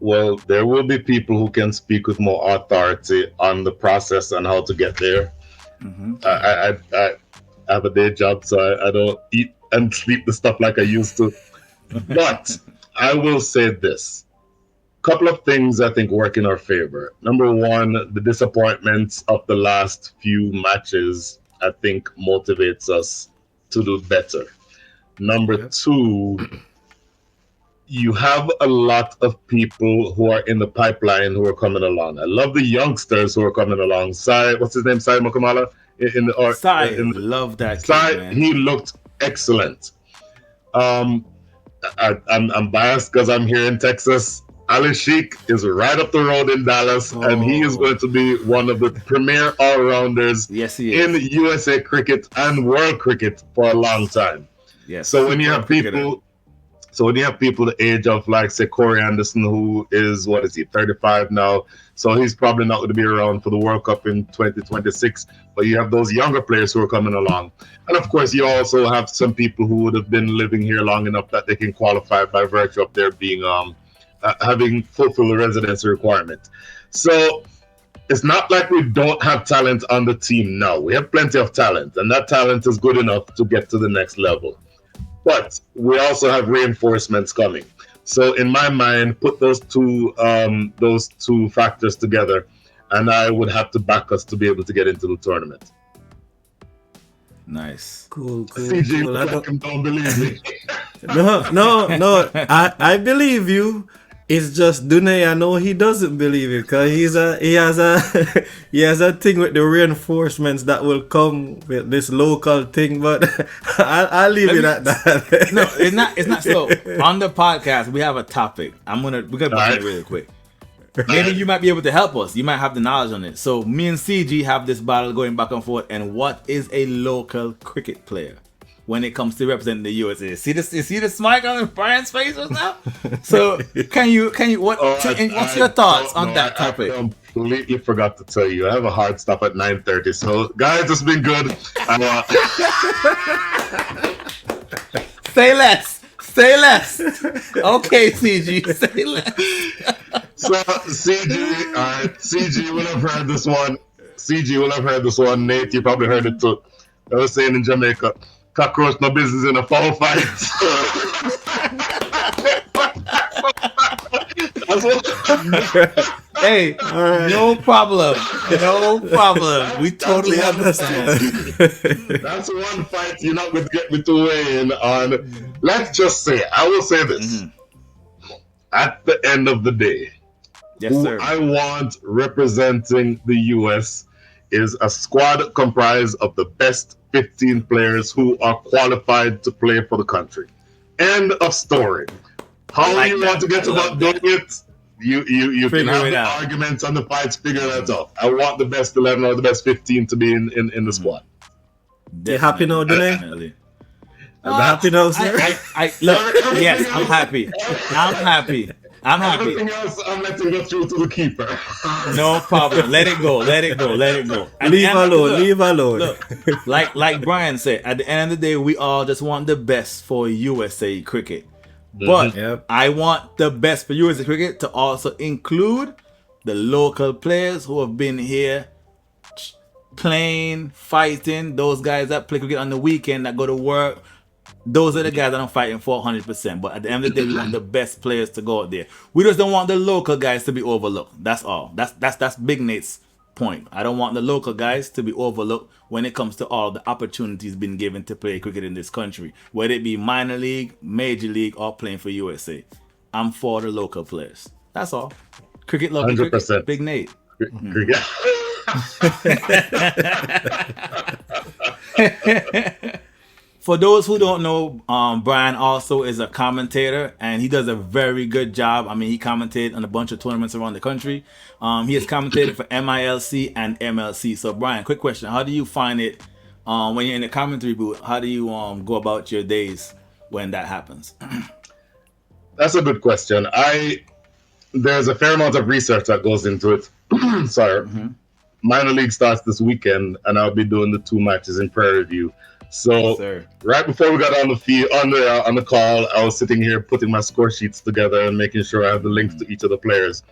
Well, there will be people who can speak with more authority on the process and how to get there. I have a day job, so I don't eat and sleep the stuff like I used to. But I will say this. Couple of things I think work in our favor. Number one, the disappointments of the last few matches, I think, motivates us to do better. Number two, you have a lot of people who are in the pipeline who are coming along. I love the youngsters who are coming along. What's his name? Sai Makamala? Love that kid, Sai, man. he looked excellent. I'm biased because I'm here in Texas. Ali Sheik is right up the road in Dallas, and he is going to be one of the premier all-rounders in USA cricket and world cricket for a long time. Yes. So when you have people the age of, like, say, Corey Anderson, who is, 35 now, so he's probably not going to be around for the World Cup in 2026, but you have those younger players who are coming along. And of course, you also have some people who would have been living here long enough that they can qualify by virtue of their being having fulfilled the residency requirement. So it's not like we don't have talent on the team now. We have plenty of talent, and that talent is good enough to get to the next level. But we also have reinforcements coming. So in my mind, put those two factors together, and I would have to back us to be able to get into the tournament. Nice. Cool. CG, Cool. Don't believe me. No. I believe you. It's just Dunay, I know he doesn't believe it because he has a thing with the reinforcements that will come with this local thing, but I'll leave it at that. No, it's not so. On the podcast, we have a topic. We're gonna put it really quick. Maybe you might be able to help us. You might have the knowledge on it. So me and CG have this battle going back and forth. And what is a local cricket player when it comes to representing the USA? See the smile on Brian's face just now? So can you what's your thoughts on that topic? I completely forgot to tell you. I have a hard stop at 9:30. So guys, it's been good. Say less. Say less. Okay, CG, say less. So CG, all right, CG will have heard this one. CG will have heard this one. Nate, you probably heard it too. I was saying in Jamaica, cockroach no business in a foul fight. That's what. Hey, no problem. No problem. We totally understand. That's one fight you're not going to get me to weigh in on. Let's just say, I will say this. At the end of the day, Yes, who sir. I want representing the US is a squad comprised of the best 15 players who are qualified to play for the country. End of story. How like you that. want to get I about love doing it? You can Figure have it the out. arguments and the fights, figure that out. I want the best 11 or the best 15 to be in the squad. You happy now, Dune? Definitely. I'm happy now, sir. Look, yes, I'm happy. I'm happy. I'm happy. Everything else, I'm letting go through to the keeper. No problem. Let it go. Let it go. Let it go. Leave alone. Leave alone. Look, like Brian said, at the end of the day, we all just want the best for USA cricket. But Yep. I want the best for USA cricket to also include the local players who have been here playing, fighting, those guys that play cricket on the weekend, that go to work. Those are the guys that I'm fighting for 100%. But at the end of the day, we want the best players to go out there. We just don't want the local guys to be overlooked. That's all. That's Big Nate's point. I don't want the local guys to be overlooked when it comes to all the opportunities being given to play cricket in this country, whether it be minor league, major league, or playing for USA. I'm for the local players. That's all. Cricket love 100%. cricket. Big Nate. For those who don't know, Brian also is a commentator, and he does a very good job. I mean, he commentated on a bunch of tournaments around the country. He has commentated for MILC and MLC. So, Brian, quick question. How do you find it when you're in the commentary booth? How do you go about your days when that happens? That's a good question. There's a fair amount of research that goes into it. Sorry. Minor league starts this weekend, and I'll be doing the 2 matches in Prairie View. So right before we got on the field, on the call, I was sitting here putting my score sheets together and making sure I have the links to each of the players.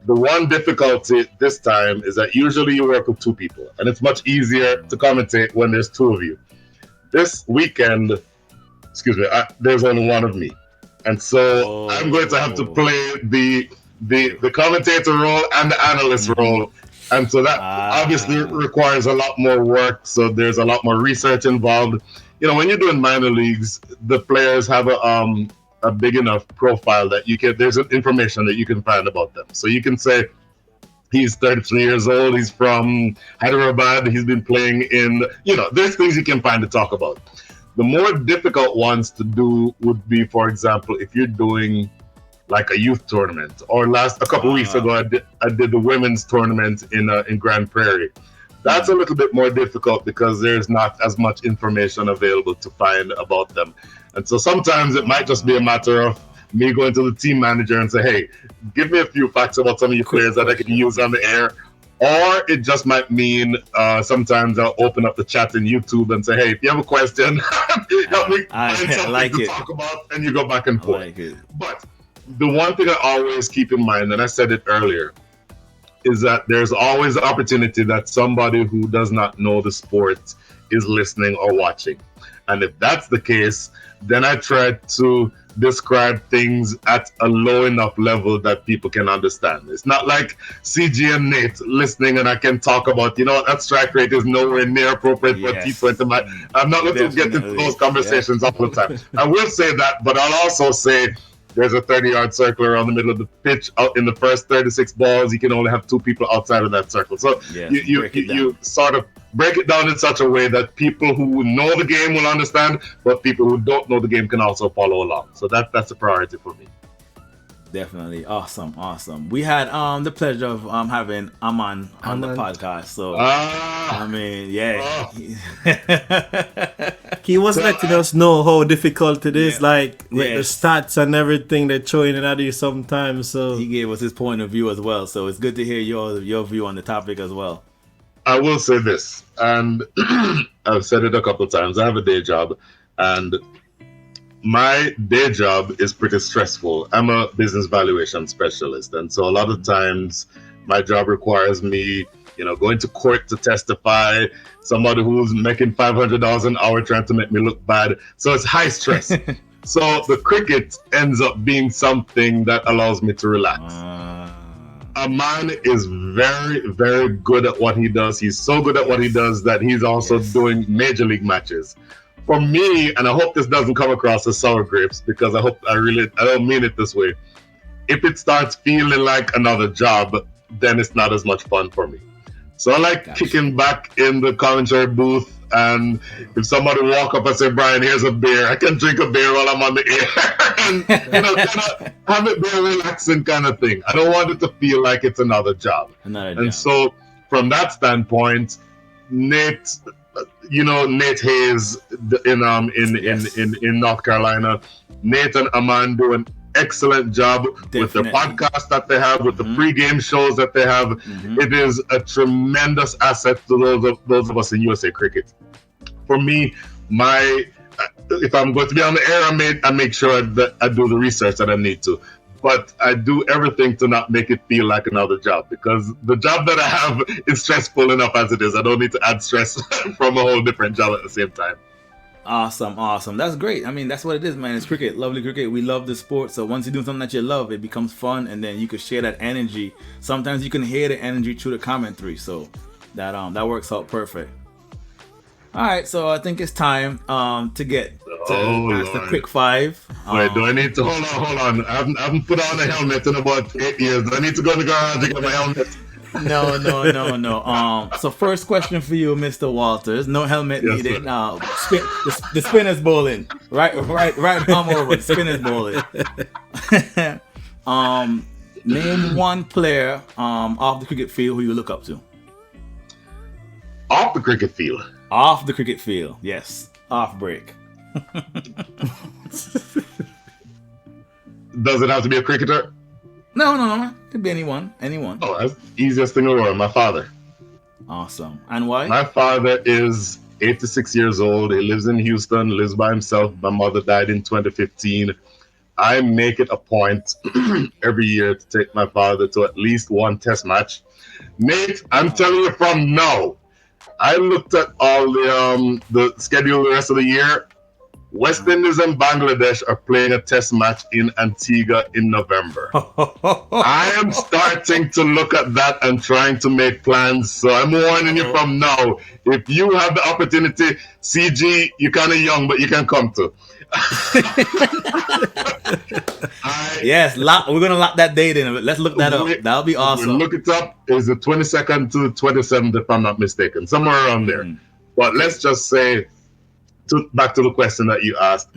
The one difficulty this time is that usually you work with 2 people, and it's much easier to commentate when there's 2 of you. This weekend, there's only 1 of me, and so I'm going to have to play the commentator role and the analyst role. And so that obviously requires a lot more work. So there's a lot more research involved. You know, when you're doing minor leagues, the players have a big enough profile that there's information that you can find about them. So you can say he's 33 years old, he's from Hyderabad, he's been playing in, there's things you can find to talk about. The more difficult ones to do would be, for example, if you're doing like a youth tournament, or a couple weeks ago, I did the women's tournament in Grand Prairie. That's a little bit more difficult because there's not as much information available to find about them. And so sometimes it might just be a matter of me going to the team manager and say, hey, give me a few facts about some of your players that I can use on the air. Or it just might mean sometimes I'll open up the chat in YouTube and say, hey, if you have a question, help me find something to talk about, and you go back and forth. But the one thing I always keep in mind, and I said it earlier, is that there's always the opportunity that somebody who does not know the sport is listening or watching. And if that's the case, then I try to describe things at a low enough level that people can understand. It's not like CG and Nate listening and I can talk about, that strike rate is nowhere near appropriate for T20 match. I'm not going to get into those conversations all the time. I will say that, but I'll also say there's a 30-yard circle around the middle of the pitch. Out in the first 36 balls, you can only have 2 people outside of that circle. So you sort of break it down in such a way that people who know the game will understand, but people who don't know the game can also follow along. So that's a priority for me. Definitely. Awesome. We had the pleasure of having Aman on the podcast. So I mean, yeah. He was letting us know how difficult it is, like with the stats and everything they're throwing it at you sometimes. So he gave us his point of view as well. So it's good to hear your view on the topic as well. I will say this, and I've said it a couple of times. I have a day job, and my day job is pretty stressful. I'm a business valuation specialist, and so a lot of times my job requires me, going to court to testify. Somebody who's making $500 an hour trying to make me look bad. So it's high stress. So the cricket ends up being something that allows me to relax. Aman is very, very good at what he does. He's so good at what he does that he's also doing major league matches. For me, and I hope this doesn't come across as sour grapes, because I don't mean it this way. If it starts feeling like another job, then it's not as much fun for me. So I like kicking back in the commentary booth, and if somebody walk up and say, "Brian, here's a beer," I can drink a beer while I'm on the air and kind of have it be a relaxing kind of thing. I don't want it to feel like it's another job. So from that standpoint, Nate Hayes in North Carolina, Nate and Aman do an excellent job with the podcast that they have, with the pre-game shows that they have. It is a tremendous asset to those of us in USA Cricket. For me, if I'm going to be on the air, I make sure that I do the research that I need to. But I do everything to not make it feel like another job, because the job that I have is stressful enough as it is. I don't need to add stress from a whole different job at the same time. Awesome. That's great. I mean, that's what it is, man. It's cricket, lovely cricket. We love the sport. So once you do something that you love, it becomes fun, and then you can share that energy. Sometimes you can hear the energy through the commentary. So that works out perfect. All right, so I think it's time to ask the quick five. Wait, do I need to hold on? I haven't put on a helmet in about 8 years. Do I need to go in the garage to get my helmet? No. So first question for you, Mr. Walters. No helmet needed. The spinner's bowling. Right arm over. Spinner's bowling. Name one player off the cricket field who you look up to. Off the cricket field. Off the cricket field. Yes. Off break. Does it have to be a cricketer? No. Could be anyone. Oh, that's the easiest thing in the world. My father. Awesome. And why? My father is 86 years old. He lives in Houston, lives by himself. My mother died in 2015. I make it a point every year to take my father to at least one test match. Nate, I'm telling you from now, I looked at all the schedule the rest of the year. West Indies and Bangladesh are playing a test match in Antigua in November. I am starting to look at that and trying to make plans. So I'm warning you from now. If you have the opportunity, CG, you're kind of young, but you can come to. Yes, we're going to lock that date in. Let's look that up. That'll be awesome. We'll look it up. It's the 22nd to the 27th, if I'm not mistaken. Somewhere around there. But let's just say, back to the question that you asked,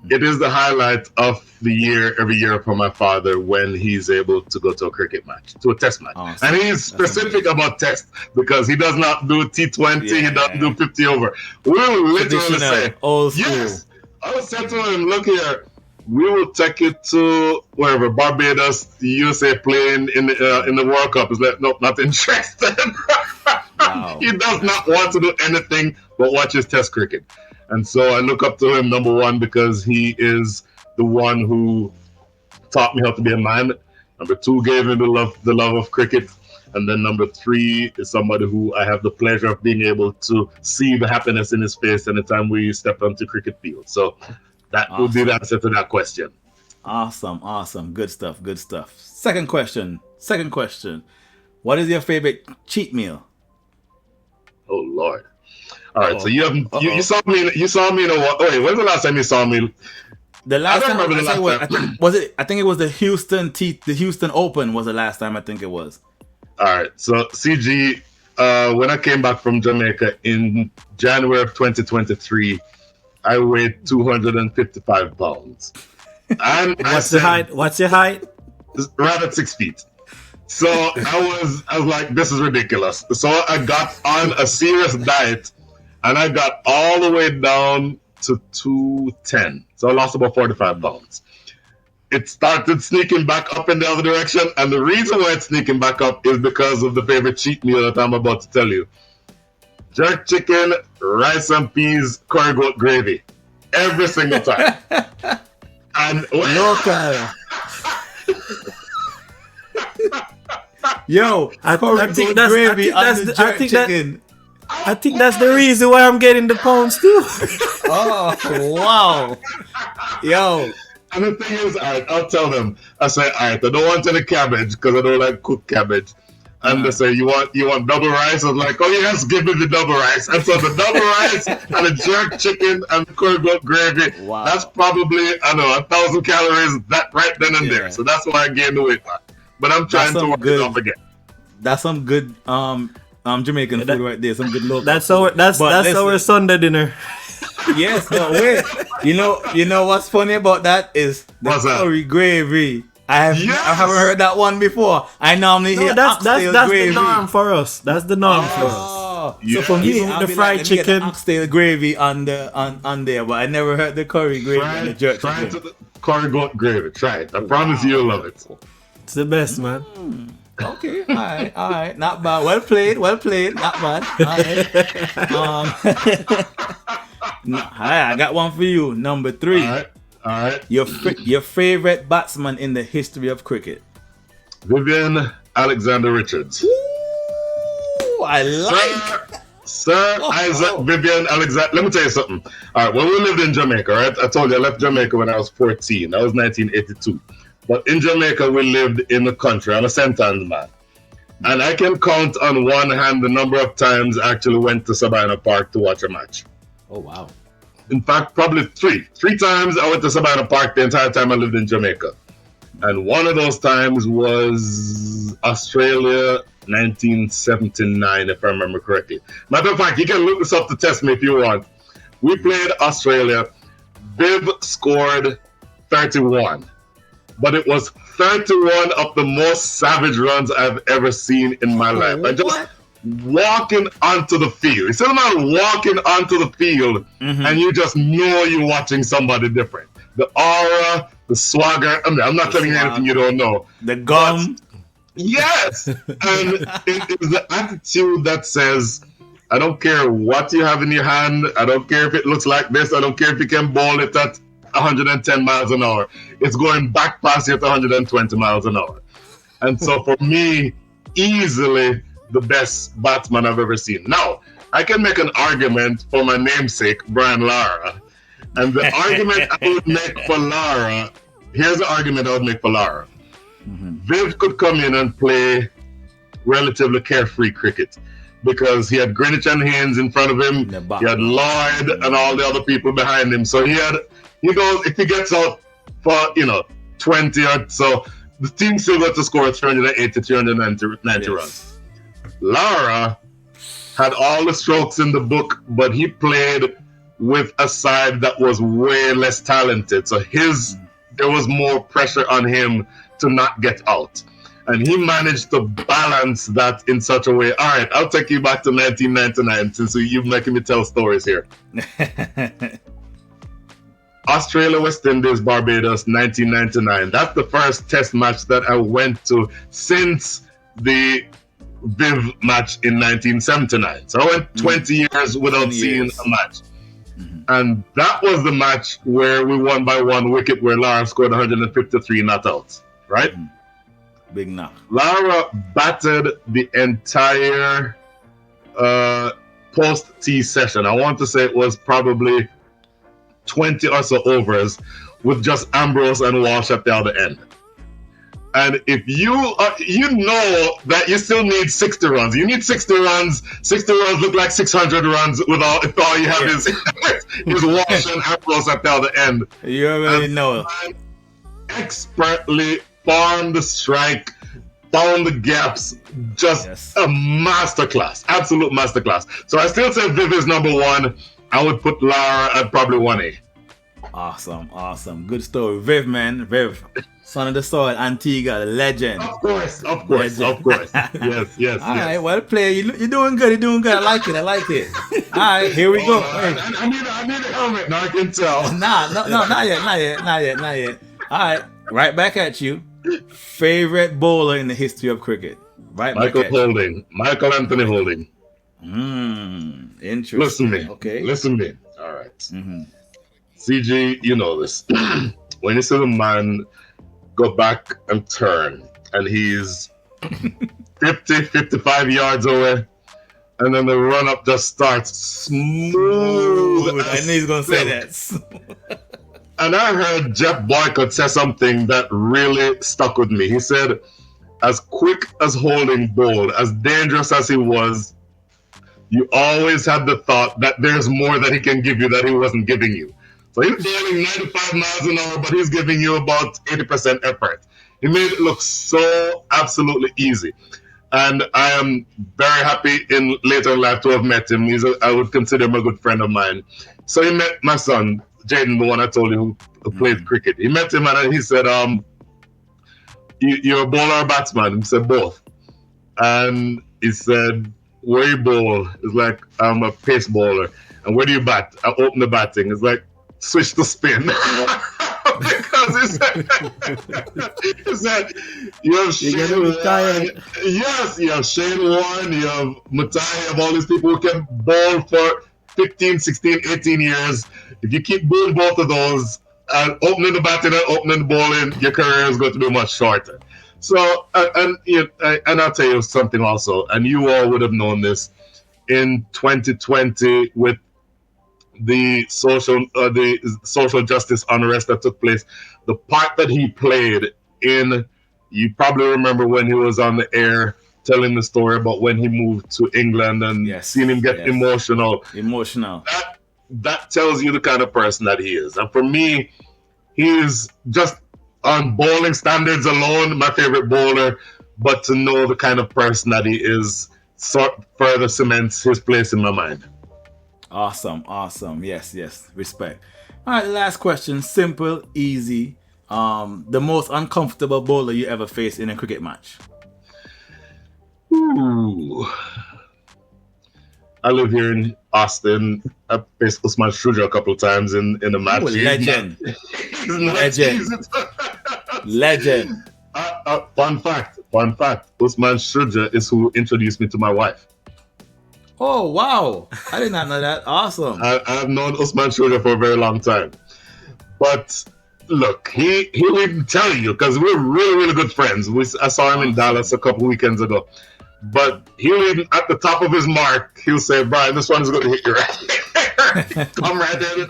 it is the highlight of the year, every year for my father, when he's able to go to a cricket match, to a test match. Awesome. And he's specific about test, because he does not do T20, he doesn't do 50 over. We will literally say, yes, I was saying to him, look here, we will take it to wherever, Barbados, the USA playing in the World Cup. It's like, nope, not interested. Wow. He does not want to do anything but watch his test cricket. And so I look up to him, number one, because he is the one who taught me how to be a man. Number two, gave me the love of cricket. And then number three is somebody who I have the pleasure of being able to see the happiness in his face anytime we step onto cricket field. So that would be the answer to that question. Awesome. Good stuff. Second question. What is your favorite cheat meal? Oh, Lord. All right, so you saw me in a while. Wait, when's the last time you saw me? The last time I think it was the Houston Open was the last time I think it was. All right, so CG, when I came back from Jamaica in January of 2023, I weighed 255 pounds. And What's your height? Right at 6 feet. So I was like, this is ridiculous. So I got on a serious diet, and I got all the way down to 210. So I lost about 45 pounds. It started sneaking back up in the other direction. And the reason why it's sneaking back up is because of the favorite cheat meal that I'm about to tell you. Jerk chicken, rice and peas, curry goat gravy. every single time. And Local. Yo, I think gravy chicken. I think that's the reason why I'm getting the pounds too. Oh, wow. Yo. And the thing is, alright, I'll tell them. I say, alright, I don't want any cabbage because I don't like cooked cabbage. And they say, you want double rice? I'm like, oh yes, give me the double rice. And so the double rice and the jerk chicken and the curry goat gravy, wow. That's probably, 1,000 calories that right then and there. So that's why I gained the weight back. But I'm trying to work it off again. That's some good Jamaican food right there. Some good local. That's our Sunday dinner. Yes, no, wait. You know what's funny about that is the curry gravy. I haven't heard that one before. I normally hear oxtail gravy. That's the norm for us. That's the norm for us. So for me, the fried chicken, oxtail gravy on there, but I never heard the curry gravy and the jerk chicken. Try the curry goat gravy. Try it. I promise you'll love it. It's the best, man. Okay, all right, not bad. Well played, not bad. All right. I got one for you. Number 3. All right. Your favorite batsman in the history of cricket? Vivian Alexander Richards. Ooh, I like. Sir Isaac Vivian Alexander. Let me tell you something. All right, when we lived in Jamaica, right? I told you I left Jamaica when I was 14. That was 1982. But in Jamaica, we lived in the country. I'm a St. Anne's man. And I can count on one hand the number of times I actually went to Savannah Park to watch a match. Oh, wow. In fact, probably 3. 3 times I went to Savannah Park the entire time I lived in Jamaica. And one of those times was Australia 1979, if I remember correctly. Matter of fact, you can look this up to test me if you want. We played Australia. Viv scored 31. But it was 31 of the most savage runs I've ever seen in my life. I just walking onto the field. It's about walking onto the field and you just know you're watching somebody different. The aura, the swagger. I'm not telling you anything you don't know. The gum. But, yes. And it is the attitude that says, I don't care what you have in your hand. I don't care if it looks like this. I don't care if you can ball it at 110 miles an hour. It's going back past you at 120 miles an hour. And so for me, easily the best batsman I've ever seen. Now, I can make an argument for my namesake, Brian Lara. And the argument I would make for Lara, here's the argument I would make for Lara. Viv could come in and play relatively carefree cricket because he had Greenwich and Haynes in front of him. He had Lloyd and all the other people behind him. So he goes, if he gets out for, 20 or so, the team still got to score 380, 390 runs. Lara had all the strokes in the book, but he played with a side that was way less talented. So there was more pressure on him to not get out. And he managed to balance that in such a way. All right, I'll take you back to 1999 since you're making me tell stories here. Australia, West Indies, Barbados, 1999. That's the first test match that I went to since the Viv match in 1979. So I went 20 years without seeing a match. And that was the match where we won by 1 wicket, where Lara scored 153 not outs, right? Big knock. Lara batted the entire post-tee session. I want to say it was probably 20 or so overs with just Ambrose and Walsh at the other end. And if you know that you still need 60 runs. You need 60 runs. 60 runs look like 600 runs if all you have is Walsh and Ambrose at the other end. You already know. Expertly farmed the strike, found the gaps. Just a masterclass. Absolute masterclass. So I still say Viv is number 1. I would put Lara at probably 1A. Awesome. Good story. Viv, man. Viv. Son of the soil, Antigua, the legend. Of course. Yes. All right, well played. You're doing good. I like it. All right, here we go. I need a helmet now, I can tell. No, not yet. All right, right back at you. Favorite bowler in the history of cricket? Michael Anthony Holding. Interesting. Listen to me. Okay. Listen to me. All right. CG, you know this. When you see the man go back and turn, and he's 50, 55 yards away, and then the run up just starts smooth. I knew he was going to say that. And I heard Jeff Boycott say something that really stuck with me. He said, as quick as Holding bowled, as dangerous as he was, you always had the thought that there's more that he can give you that he wasn't giving you. So he's bowling 95 miles an hour, but he's giving you about 80% effort. He made it look so absolutely easy. And I am very happy in later life to have met him. I would consider him a good friend of mine. So he met my son, Jaden, the one I told you who played cricket. He met him and he said, you're a bowler or batsman? He said, both. And he said, where you bowl? It's like, I'm a pace bowler. And where do you bat? I open the batting. It's like, switch to spin. Because he said, you have Shane Warne. Yes, you have Shane Warne, you have Mutai, you have all these people who can bowl for 15, 16, 18 years. If you keep doing both of those, opening the batting and opening the bowling, your career is going to be much shorter. So, and I'll tell you something also, and you all would have known this, in 2020 with the social justice unrest that took place, the part that he played in, you probably remember when he was on the air telling the story about when he moved to England and seeing him get emotional. That tells you the kind of person that he is. And for me, he is just on bowling standards alone, my favorite bowler, but to know the kind of person that he is further cements his place in my mind. Awesome. Yes. Respect. All right, last question. Simple, easy. The most uncomfortable bowler you ever faced in a cricket match? Ooh. I live here in Austin. I faced Usman Shuja a couple of times in the match. Oh, legend. Legend. Fun fact. Usman Shuja is who introduced me to my wife. Oh, wow. I did not know that. Awesome. I've known Usman Shuja for a very long time. But look, he will even tell you, because we're really, really good friends. I saw him in Dallas a couple weekends ago. But he'll even, at the top of his mark, he'll say, Brian, this one is going to hit you right. Come right there.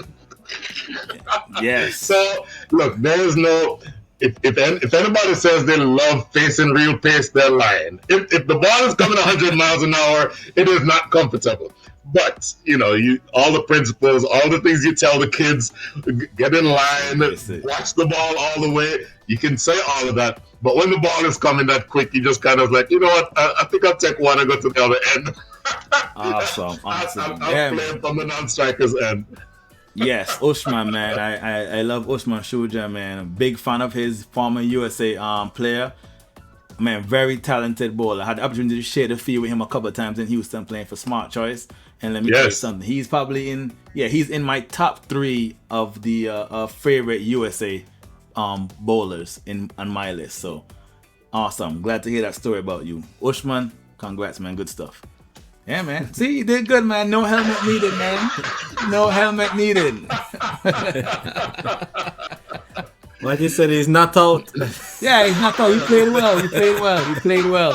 Yes. So, look, there's no... If anybody says they love facing real pace, they're lying. If the ball is coming 100 miles an hour, it is not comfortable. But, all the principles, all the things you tell the kids, get in line, watch the ball all the way. You can say all of that. But when the ball is coming that quick, you just kind of like, you know what, I think I'll take one and go to the other end. Awesome. I'm playing from the non-striker's end. Yes, Usman, man. I love Usman Shuja, man. I'm a big fan of his, former USA player. Man, very talented bowler. I had the opportunity to share the field with him a couple of times in Houston playing for Smart Choice. And let me tell you something. He's probably he's in my top 3 of the favorite USA bowlers on my list. So, awesome. Glad to hear that story about you. Usman, congrats, man. Good stuff. Yeah, man. See, you did good, man. No helmet needed, man. No helmet needed. Like you said, he's not out. Yeah, he's not out. He played well.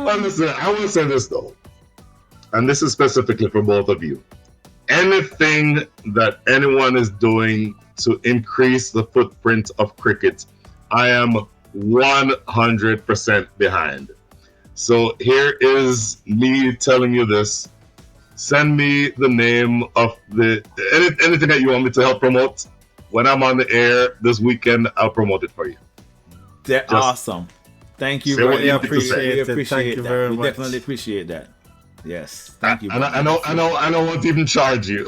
But listen, I will say this, though. And this is specifically for both of you. Anything that anyone is doing to increase the footprint of cricket, I am 100% behind. So here is me telling you this. Send me the name of anything that you want me to help promote. When I'm on the air this weekend, I'll promote it for you. Awesome. Thank you. Really appreciate it. Thank you very much. We definitely appreciate that. Yes. Thank you. And I know what to even charge you.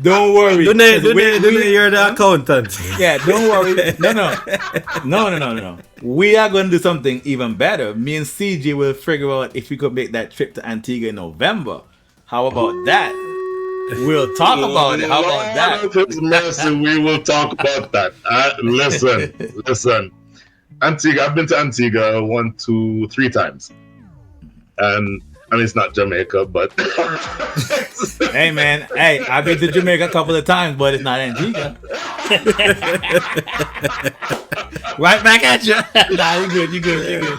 Don't worry. Don't you're the accountant. Yeah, don't worry. No. We are going to do something even better. Me and CG will figure out if we could make that trip to Antigua in November. How about that? We'll talk about it. How about that? Mercy, we will talk about that. Listen. Antigua. I've been to Antigua 1, 2, 3 times. And I mean, it's not Jamaica, but Hey man, hey, I've been to Jamaica a couple of times, but it's not Antigua. Right back at you. Nah, you good.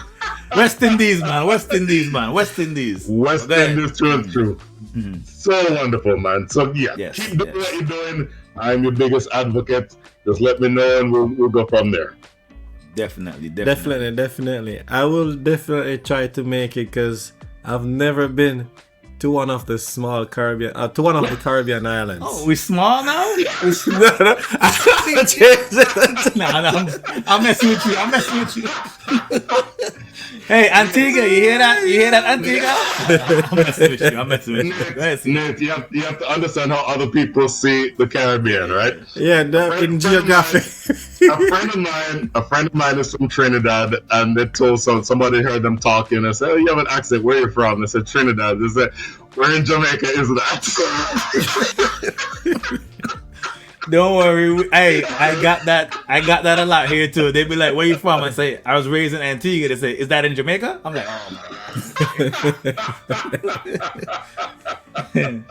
West Indies, man. West Indies through and through. So wonderful, man. So yeah, keep doing what you're doing. I'm your biggest advocate. Just let me know, and we'll go from there. Definitely. I will definitely try to make it because I've never been to one of the small Caribbean, to one of the Caribbean islands. Oh, we small now? No, I'm messing with you. Hey, Antigua, you hear that? Antigua? I'm messing with you. Nate, you have to understand how other people see the Caribbean, right? Yeah, in geography. A friend of mine is from Trinidad, and they told somebody heard them talking and said, "Oh, you have an accent. Where are you from?" They said, "Trinidad." They said, "Where in Jamaica is that?" Don't worry. Hey, I got that a lot here too. They be like, "Where you from?" I say, "I was raised in Antigua." They say, "Is that in Jamaica?" I'm like, "Oh my God."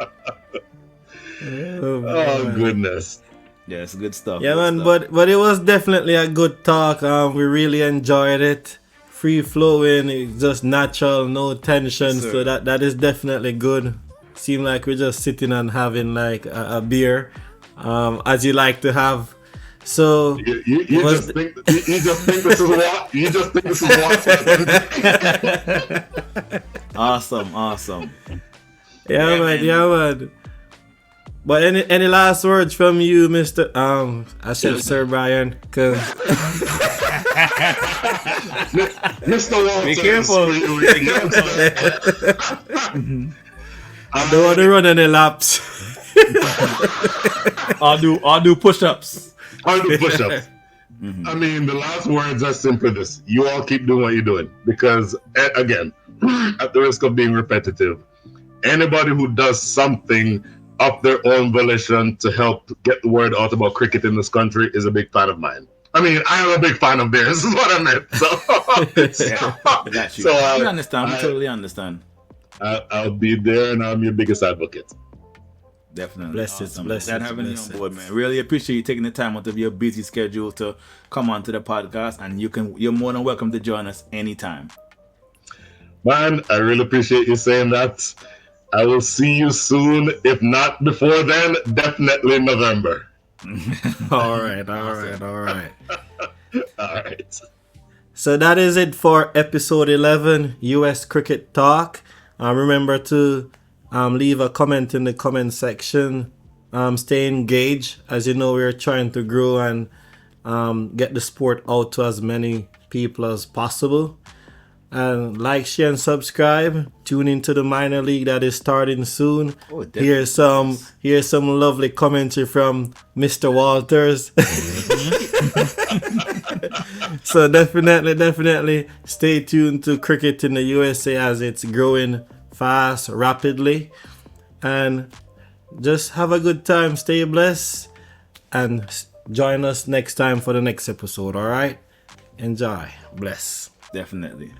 Oh goodness. Yeah, it's good stuff. Yeah, man, but it was definitely a good talk. We really enjoyed it. Free flowing, it's just natural, no tension. Yes, so that is definitely good. Seemed like we're just sitting and having like a beer, as you like to have. So you just think this is what? You just think this is what? Awesome. Yeah, man. But any last words from you, Mr. I said Sir Brian, cause Mr. Walters. Be careful. I don't want to run any laps. I'll do push-ups. I mean, the last words are simply this: you all keep doing what you're doing, because again, at the risk of being repetitive, anybody who does something of their own volition to help get the word out about cricket in this country is a big fan of mine. I mean, I am a big fan of theirs, is what I meant. So, we understand. We totally understand. I'll be there, and I'm your biggest advocate. Definitely. Blessings. That having you on board, man. Really appreciate you taking the time out of your busy schedule to come on to the podcast, and you're more than welcome to join us anytime. Man, I really appreciate you saying that. I will see you soon. If not before then, definitely in November. All right. All right. So that is it for episode 11, US Cricket Talk. Remember to leave a comment in the comment section. Stay engaged. As you know, we're trying to grow and get the sport out to as many people as possible. And like, share, and subscribe. Tune into the minor league that is starting soon. Oh, here's some lovely commentary from Mr. Walters. So definitely stay tuned to cricket in the USA as it's growing fast, rapidly. And just have a good time. Stay blessed. And join us next time for the next episode. All right? Enjoy. Bless. Definitely.